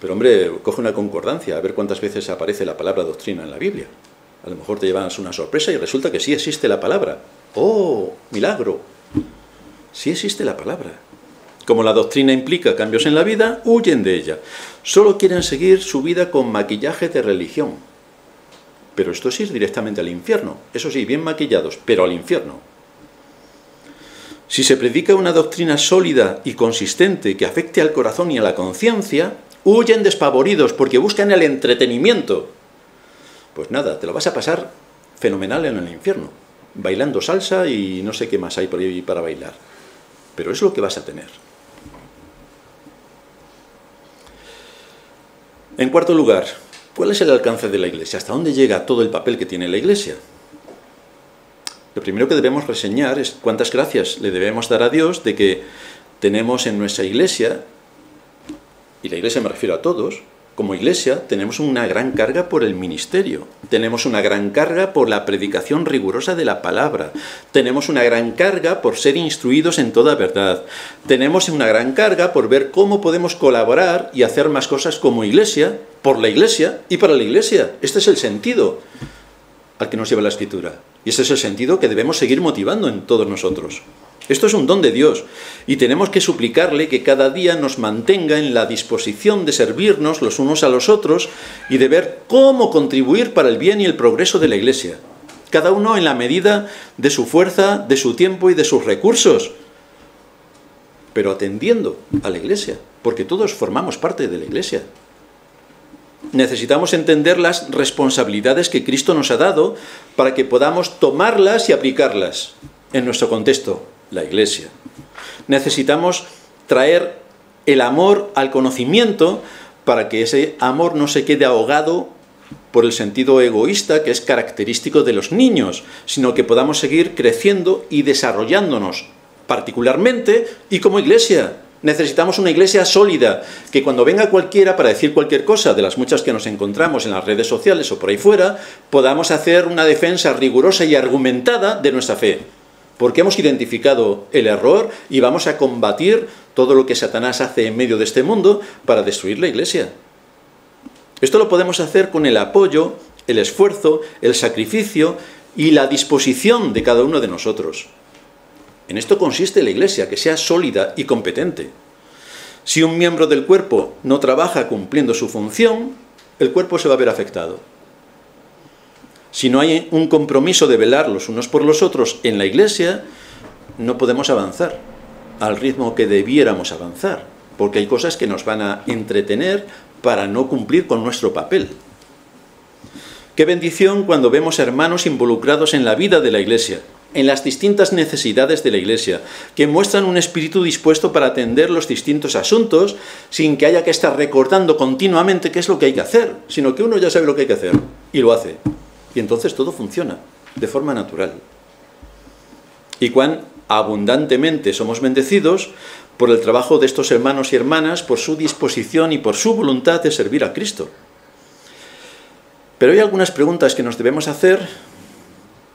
Pero hombre, coge una concordancia, a ver cuántas veces aparece la palabra doctrina en la Biblia. A lo mejor te llevas una sorpresa y resulta que sí existe la palabra. ¡Oh, milagro! Sí existe la palabra. Como la doctrina implica cambios en la vida, huyen de ella. Solo quieren seguir su vida con maquillaje de religión. Pero esto es ir directamente al infierno. Eso sí, bien maquillados, pero al infierno. Si se predica una doctrina sólida y consistente que afecte al corazón y a la conciencia, huyen despavoridos porque buscan el entretenimiento. Pues nada, te lo vas a pasar fenomenal en el infierno, bailando salsa y no sé qué más hay por ahí para bailar. Pero es lo que vas a tener. En cuarto lugar, ¿cuál es el alcance de la Iglesia? ¿Hasta dónde llega todo el papel que tiene la Iglesia? Lo primero que debemos reseñar es cuántas gracias le debemos dar a Dios de que tenemos en nuestra Iglesia, y la Iglesia me refiero a todos, como Iglesia tenemos una gran carga por el ministerio, tenemos una gran carga por la predicación rigurosa de la palabra, tenemos una gran carga por ser instruidos en toda verdad, tenemos una gran carga por ver cómo podemos colaborar y hacer más cosas como Iglesia, por la Iglesia y para la Iglesia. Este es el sentido al que nos lleva la Escritura. Y ese es el sentido que debemos seguir motivando en todos nosotros. Esto es un don de Dios y tenemos que suplicarle que cada día nos mantenga en la disposición de servirnos los unos a los otros y de ver cómo contribuir para el bien y el progreso de la Iglesia. Cada uno en la medida de su fuerza, de su tiempo y de sus recursos, pero atendiendo a la Iglesia, porque todos formamos parte de la Iglesia. Necesitamos entender las responsabilidades que Cristo nos ha dado para que podamos tomarlas y aplicarlas en nuestro contexto, la Iglesia. Necesitamos traer el amor al conocimiento para que ese amor no se quede ahogado por el sentido egoísta que es característico de los niños, sino que podamos seguir creciendo y desarrollándonos particularmente y como Iglesia. Necesitamos una Iglesia sólida, que cuando venga cualquiera para decir cualquier cosa de las muchas que nos encontramos en las redes sociales o por ahí fuera, podamos hacer una defensa rigurosa y argumentada de nuestra fe. Porque hemos identificado el error y vamos a combatir todo lo que Satanás hace en medio de este mundo para destruir la Iglesia. Esto lo podemos hacer con el apoyo, el esfuerzo, el sacrificio y la disposición de cada uno de nosotros. En esto consiste la Iglesia, que sea sólida y competente. Si un miembro del cuerpo no trabaja cumpliendo su función, el cuerpo se va a ver afectado. Si no hay un compromiso de velar los unos por los otros en la Iglesia, no podemos avanzar al ritmo que debiéramos avanzar, porque hay cosas que nos van a entretener para no cumplir con nuestro papel. Qué bendición cuando vemos hermanos involucrados en la vida de la Iglesia, en las distintas necesidades de la Iglesia, que muestran un espíritu dispuesto para atender los distintos asuntos sin que haya que estar recordando continuamente qué es lo que hay que hacer, sino que uno ya sabe lo que hay que hacer y lo hace. Y entonces todo funciona de forma natural. Y cuán abundantemente somos bendecidos por el trabajo de estos hermanos y hermanas, por su disposición y por su voluntad de servir a Cristo. Pero hay algunas preguntas que nos debemos hacer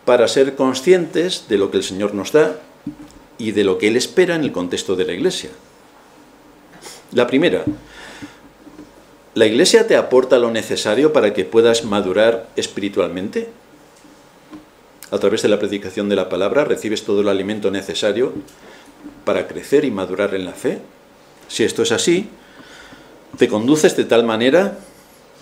para ser conscientes de lo que el Señor nos da y de lo que Él espera en el contexto de la Iglesia. La primera, ¿la Iglesia te aporta lo necesario para que puedas madurar espiritualmente? A través de la predicación de la palabra, ¿recibes todo el alimento necesario para crecer y madurar en la fe? Si esto es así, ¿te conduces de tal manera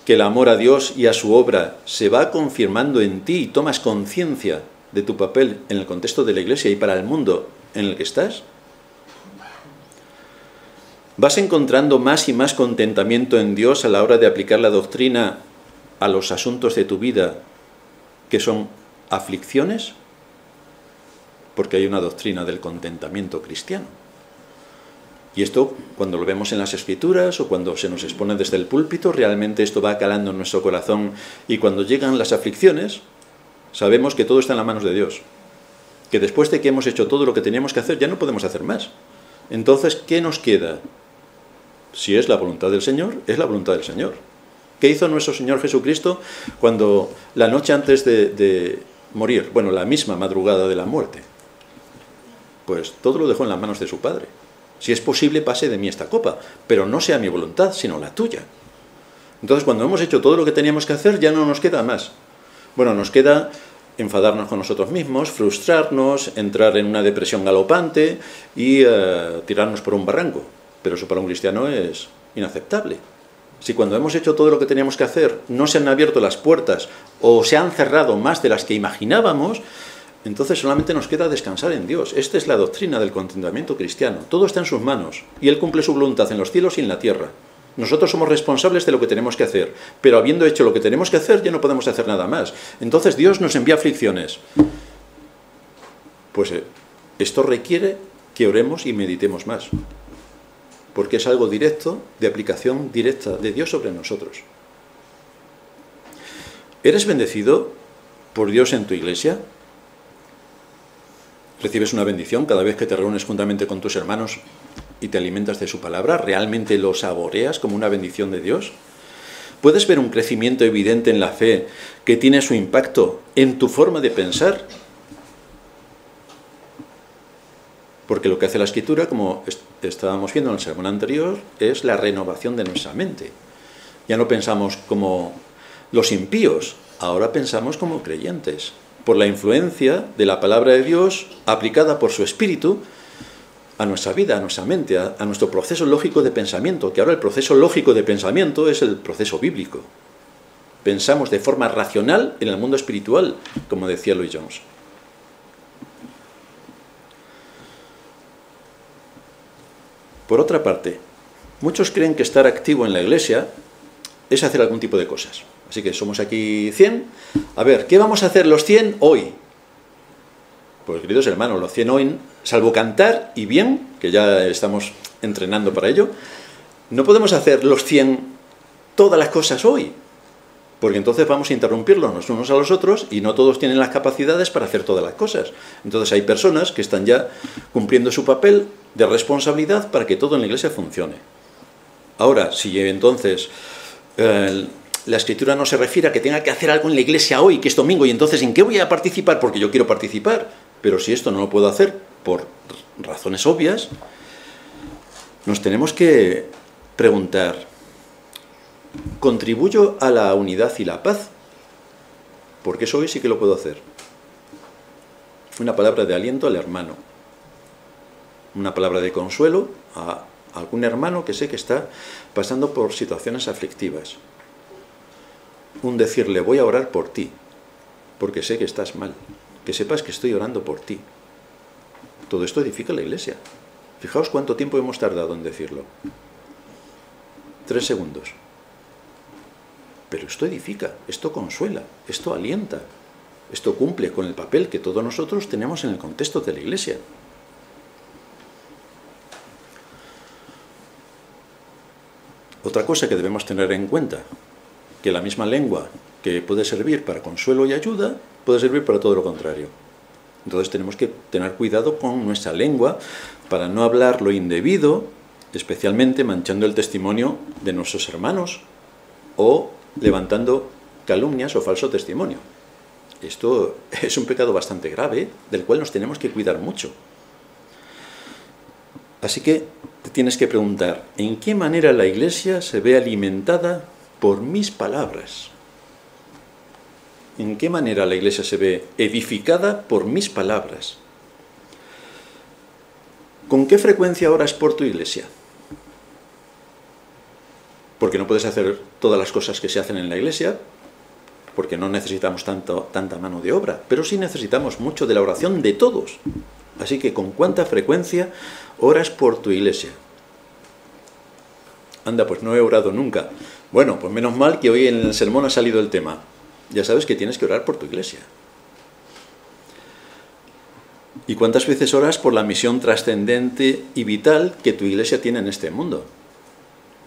que el amor a Dios y a su obra se va confirmando en ti y tomas conciencia de tu papel en el contexto de la Iglesia y para el mundo en el que estás? ¿Vas encontrando más y más contentamiento en Dios a la hora de aplicar la doctrina a los asuntos de tu vida que son aflicciones? Porque hay una doctrina del contentamiento cristiano. Y esto, cuando lo vemos en las Escrituras o cuando se nos expone desde el púlpito, realmente esto va calando en nuestro corazón. Y cuando llegan las aflicciones, sabemos que todo está en las manos de Dios. Que después de que hemos hecho todo lo que teníamos que hacer, ya no podemos hacer más. Entonces, ¿qué nos queda? Si es la voluntad del Señor, es la voluntad del Señor. ¿Qué hizo nuestro Señor Jesucristo cuando la noche antes de morir, bueno, la misma madrugada de la muerte? Pues todo lo dejó en las manos de su Padre. Si es posible, pase de mí esta copa, pero no sea mi voluntad, sino la tuya. Entonces, cuando hemos hecho todo lo que teníamos que hacer, ya no nos queda más. Bueno, nos queda enfadarnos con nosotros mismos, frustrarnos, entrar en una depresión galopante y tirarnos por un barranco. Pero eso para un cristiano es inaceptable. Si cuando hemos hecho todo lo que teníamos que hacer no se han abierto las puertas o se han cerrado más de las que imaginábamos, entonces solamente nos queda descansar en Dios. Esta es la doctrina del contentamiento cristiano. Todo está en sus manos y Él cumple su voluntad en los cielos y en la tierra. Nosotros somos responsables de lo que tenemos que hacer, pero habiendo hecho lo que tenemos que hacer ya no podemos hacer nada más. Entonces Dios nos envía aflicciones. Pues esto requiere que oremos y meditemos más, porque es algo directo, de aplicación directa de Dios sobre nosotros. ¿Eres bendecido por Dios en tu iglesia? ¿Recibes una bendición cada vez que te reúnes juntamente con tus hermanos y te alimentas de su palabra? ¿Realmente lo saboreas como una bendición de Dios? ¿Puedes ver un crecimiento evidente en la fe que tiene su impacto en tu forma de pensar? Porque lo que hace la Escritura, como estábamos viendo en el sermón anterior, es la renovación de nuestra mente. Ya no pensamos como los impíos, ahora pensamos como creyentes, por la influencia de la palabra de Dios aplicada por su Espíritu a nuestra vida, a nuestra mente, a nuestro proceso lógico de pensamiento, que ahora el proceso lógico de pensamiento es el proceso bíblico. Pensamos de forma racional en el mundo espiritual, como decía Lloyd Jones. Por otra parte, muchos creen que estar activo en la iglesia es hacer algún tipo de cosas. Así que somos aquí 100. A ver, ¿qué vamos a hacer los 100 hoy? Pues, queridos hermanos, los 100 hoy, salvo cantar y bien, que ya estamos entrenando para ello, no podemos hacer los 100 todas las cosas hoy, porque entonces vamos a interrumpirlos los unos a los otros y no todos tienen las capacidades para hacer todas las cosas. Entonces hay personas que están ya cumpliendo su papel de responsabilidad para que todo en la iglesia funcione. Ahora, si entonces la Escritura no se refiere a que tenga que hacer algo en la iglesia hoy, que es domingo, y entonces ¿en qué voy a participar? Porque yo quiero participar, pero si esto no lo puedo hacer por razones obvias, nos tenemos que preguntar: ¿contribuyo a la unidad y la paz? Porque eso hoy sí que lo puedo hacer. Una palabra de aliento al hermano. Una palabra de consuelo a algún hermano que sé que está pasando por situaciones aflictivas. Un decirle: voy a orar por ti, porque sé que estás mal. Que sepas que estoy orando por ti. Todo esto edifica la iglesia. Fijaos cuánto tiempo hemos tardado en decirlo. 3 segundos. Pero esto edifica, esto consuela, esto alienta, esto cumple con el papel que todos nosotros tenemos en el contexto de la iglesia. Otra cosa que debemos tener en cuenta, que la misma lengua que puede servir para consuelo y ayuda, puede servir para todo lo contrario. Entonces tenemos que tener cuidado con nuestra lengua para no hablar lo indebido, especialmente manchando el testimonio de nuestros hermanos o levantando calumnias o falso testimonio. Esto es un pecado bastante grave, del cual nos tenemos que cuidar mucho. Así que te tienes que preguntar: ¿en qué manera la iglesia se ve alimentada por mis palabras? ¿En qué manera la iglesia se ve edificada por mis palabras? ¿Con qué frecuencia oras por tu iglesia? porque no puedes hacer todas las cosas que se hacen en la iglesia, porque no necesitamos tanta mano de obra, pero sí necesitamos mucho de la oración de todos. Así que, ¿con cuánta frecuencia oras por tu iglesia? Anda, pues no he orado nunca. Bueno, pues menos mal que hoy en el sermón ha salido el tema. Ya sabes que tienes que orar por tu iglesia. ¿Y cuántas veces oras por la misión trascendente y vital que tu iglesia tiene en este mundo?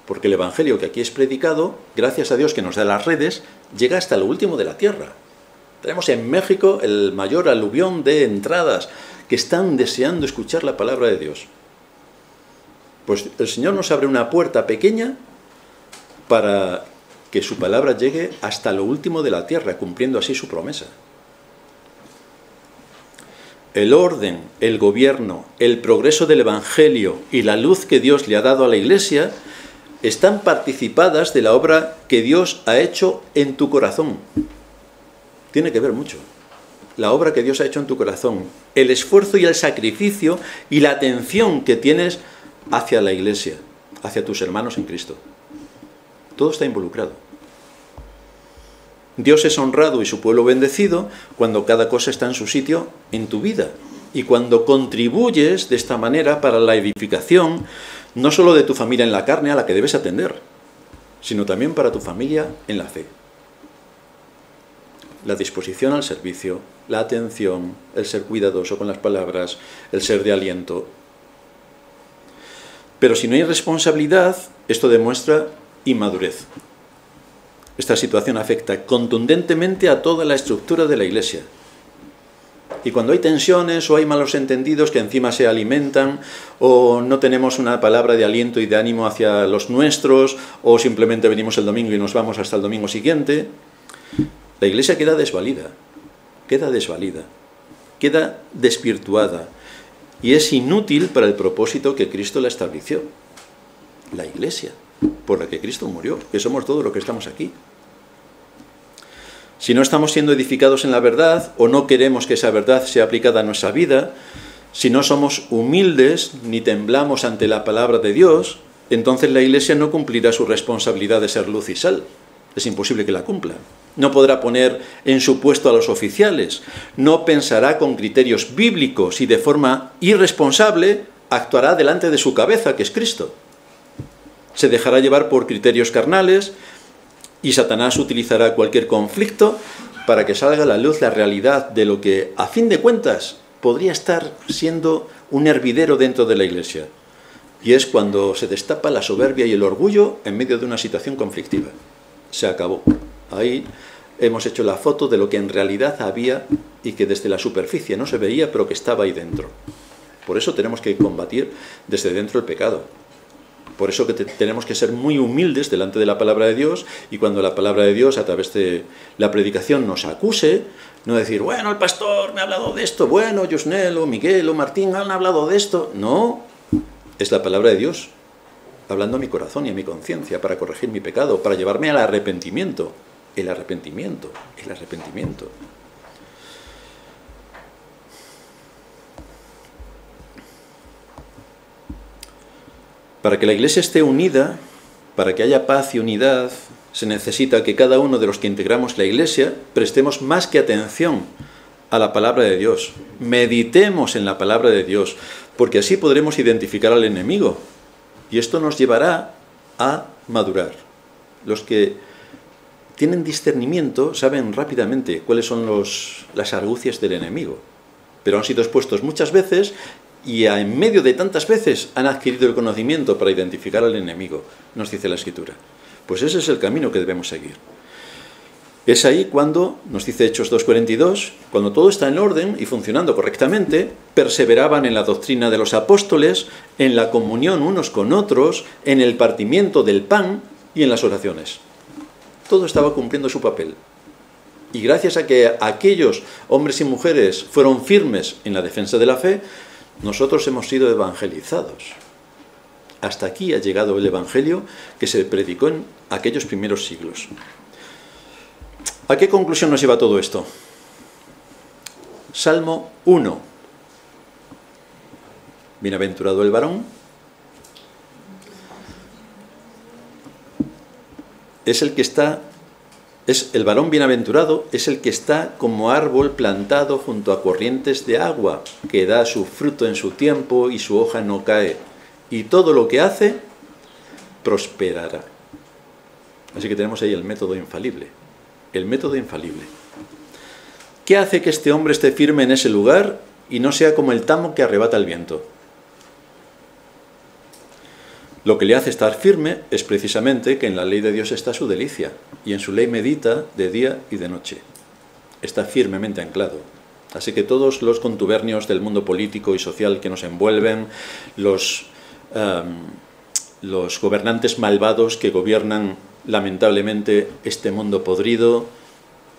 Porque el evangelio que aquí es predicado, gracias a Dios que nos da las redes, llega hasta lo último de la tierra. Tenemos en México el mayor aluvión de entradas que están deseando escuchar la palabra de Dios. Pues el Señor nos abre una puerta pequeña para que su palabra llegue hasta lo último de la tierra, cumpliendo así su promesa. El orden, el gobierno, el progreso del evangelio y la luz que Dios le ha dado a la iglesia están participadas de la obra que Dios ha hecho en tu corazón. Tiene que ver mucho. La obra que Dios ha hecho en tu corazón, el esfuerzo y el sacrificio y la atención que tienes hacia la iglesia, hacia tus hermanos en Cristo. Todo está involucrado. Dios es honrado y su pueblo bendecido cuando cada cosa está en su sitio en tu vida y cuando contribuyes de esta manera para la edificación no solo de tu familia en la carne a la que debes atender, sino también para tu familia en la fe. La disposición al servicio, la atención, el ser cuidadoso con las palabras, el ser de aliento. Pero si no hay responsabilidad, esto demuestra inmadurez. Esta situación afecta contundentemente a toda la estructura de la iglesia. Y cuando hay tensiones o hay malos entendidos que encima se alimentan, o no tenemos una palabra de aliento y de ánimo hacia los nuestros, o simplemente venimos el domingo y nos vamos hasta el domingo siguiente, la iglesia queda desvalida, queda desvirtuada, y es inútil para el propósito que Cristo la estableció. La iglesia, por la que Cristo murió, que somos todos los que estamos aquí. Si no estamos siendo edificados en la verdad, o no queremos que esa verdad sea aplicada a nuestra vida, si no somos humildes ni temblamos ante la palabra de Dios, entonces la iglesia no cumplirá su responsabilidad de ser luz y sal. Es imposible que la cumpla. No podrá poner en su puesto a los oficiales, no pensará con criterios bíblicos y de forma irresponsable actuará delante de su cabeza, que es Cristo. Se dejará llevar por criterios carnales y Satanás utilizará cualquier conflicto para que salga a la luz la realidad de lo que, a fin de cuentas, podría estar siendo un hervidero dentro de la iglesia. Y es cuando se destapa la soberbia y el orgullo en medio de una situación conflictiva. Se acabó. Ahí hemos hecho la foto de lo que en realidad había y que desde la superficie no se veía, pero que estaba ahí dentro. Por eso tenemos que combatir desde dentro el pecado. Por eso que tenemos que ser muy humildes delante de la palabra de Dios, y cuando la palabra de Dios a través de la predicación nos acuse, no decir, bueno, el pastor me ha hablado de esto, bueno, Yosnel o Miguel o Martín han hablado de esto. No, es la palabra de Dios hablando a mi corazón y a mi conciencia para corregir mi pecado, para llevarme al arrepentimiento. El arrepentimiento. Para que la iglesia esté unida, para que haya paz y unidad, se necesita que cada uno de los que integramos la iglesia prestemos más que atención a la palabra de Dios. Meditemos en la palabra de Dios, porque así podremos identificar al enemigo. Y esto nos llevará a madurar. Los que tienen discernimiento saben rápidamente cuáles son las argucias del enemigo. Pero han sido expuestos muchas veces y en medio de tantas veces han adquirido el conocimiento para identificar al enemigo, nos dice la Escritura. Pues ese es el camino que debemos seguir. Es ahí cuando, nos dice Hechos 2:42, cuando todo está en orden y funcionando correctamente, perseveraban en la doctrina de los apóstoles, en la comunión unos con otros, en el partimiento del pan y en las oraciones. Todo estaba cumpliendo su papel. Y gracias a que aquellos hombres y mujeres fueron firmes en la defensa de la fe, nosotros hemos sido evangelizados. Hasta aquí ha llegado el evangelio que se predicó en aquellos primeros siglos. ¿A qué conclusión nos lleva todo esto? Salmo 1. Bienaventurado el varón es el que está, es el varón bienaventurado, es el que está como árbol plantado junto a corrientes de agua, que da su fruto en su tiempo y su hoja no cae, y todo lo que hace prosperará. Así que tenemos ahí el método infalible. El método infalible. ¿Qué hace que este hombre esté firme en ese lugar y no sea como el tamo que arrebata el viento? Lo que le hace estar firme es precisamente que en la ley de Dios está su delicia, y en su ley medita de día y de noche. Está firmemente anclado. Así que todos los contubernios del mundo político y social que nos envuelven, los gobernantes malvados que gobiernan lamentablemente este mundo podrido,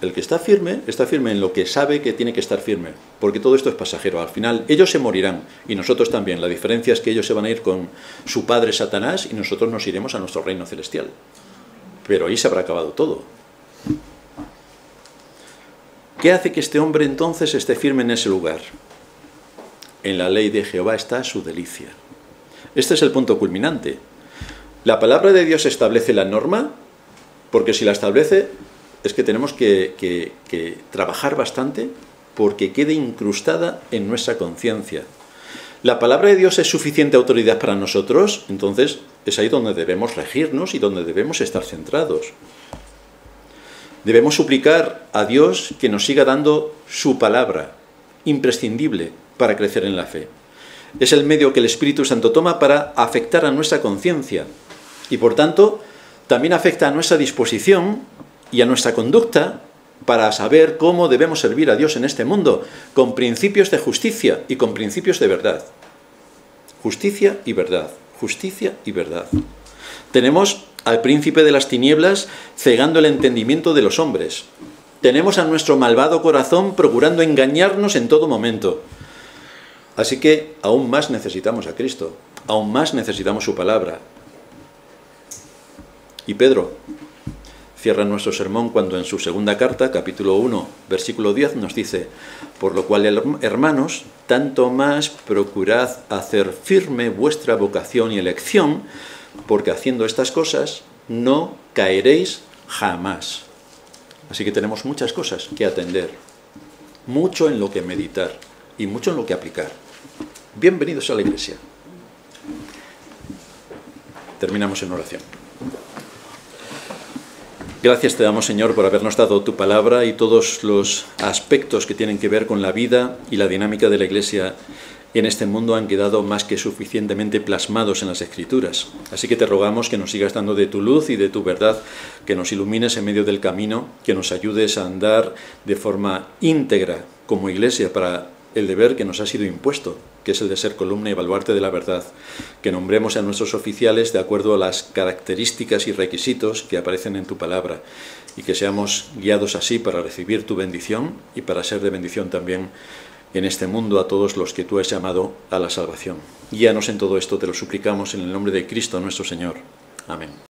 el que está firme en lo que sabe que tiene que estar firme, porque todo esto es pasajero. Al final ellos se morirán y nosotros también. La diferencia es que ellos se van a ir con su padre Satanás y nosotros nos iremos a nuestro reino celestial. Pero ahí se habrá acabado todo. ¿Qué hace que este hombre entonces esté firme en ese lugar? En la ley de Jehová está su delicia. Este es el punto culminante. La palabra de Dios establece la norma, porque si la establece es que tenemos que trabajar bastante porque quede incrustada en nuestra conciencia. La palabra de Dios es suficiente autoridad para nosotros, entonces es ahí donde debemos regirnos y donde debemos estar centrados. Debemos suplicar a Dios que nos siga dando su palabra, imprescindible para crecer en la fe. Es el medio que el Espíritu Santo toma para afectar a nuestra conciencia y, por tanto, también afecta a nuestra disposición y a nuestra conducta para saber cómo debemos servir a Dios en este mundo, con principios de justicia y con principios de verdad. Justicia y verdad, justicia y verdad. Tenemos al príncipe de las tinieblas cegando el entendimiento de los hombres. Tenemos a nuestro malvado corazón procurando engañarnos en todo momento. Así que aún más necesitamos a Cristo, aún más necesitamos su palabra. Y Pedro cierra nuestro sermón cuando en su segunda carta, capítulo 1, versículo 10, nos dice: por lo cual, hermanos, tanto más procurad hacer firme vuestra vocación y elección, porque haciendo estas cosas no caeréis jamás. Así que tenemos muchas cosas que atender, mucho en lo que meditar y mucho en lo que aplicar. Bienvenidos a la Iglesia. Terminamos en oración. Gracias te damos, Señor, por habernos dado tu palabra y todos los aspectos que tienen que ver con la vida y la dinámica de la Iglesia en este mundo han quedado más que suficientemente plasmados en las Escrituras. Así que te rogamos que nos sigas dando de tu luz y de tu verdad, que nos ilumines en medio del camino, que nos ayudes a andar de forma íntegra como Iglesia para el deber que nos ha sido impuesto, que es el de ser columna y baluarte de la verdad, que nombremos a nuestros oficiales de acuerdo a las características y requisitos que aparecen en tu palabra, y que seamos guiados así para recibir tu bendición y para ser de bendición también en este mundo a todos los que tú has llamado a la salvación. Guíanos en todo esto, te lo suplicamos en el nombre de Cristo nuestro Señor. Amén.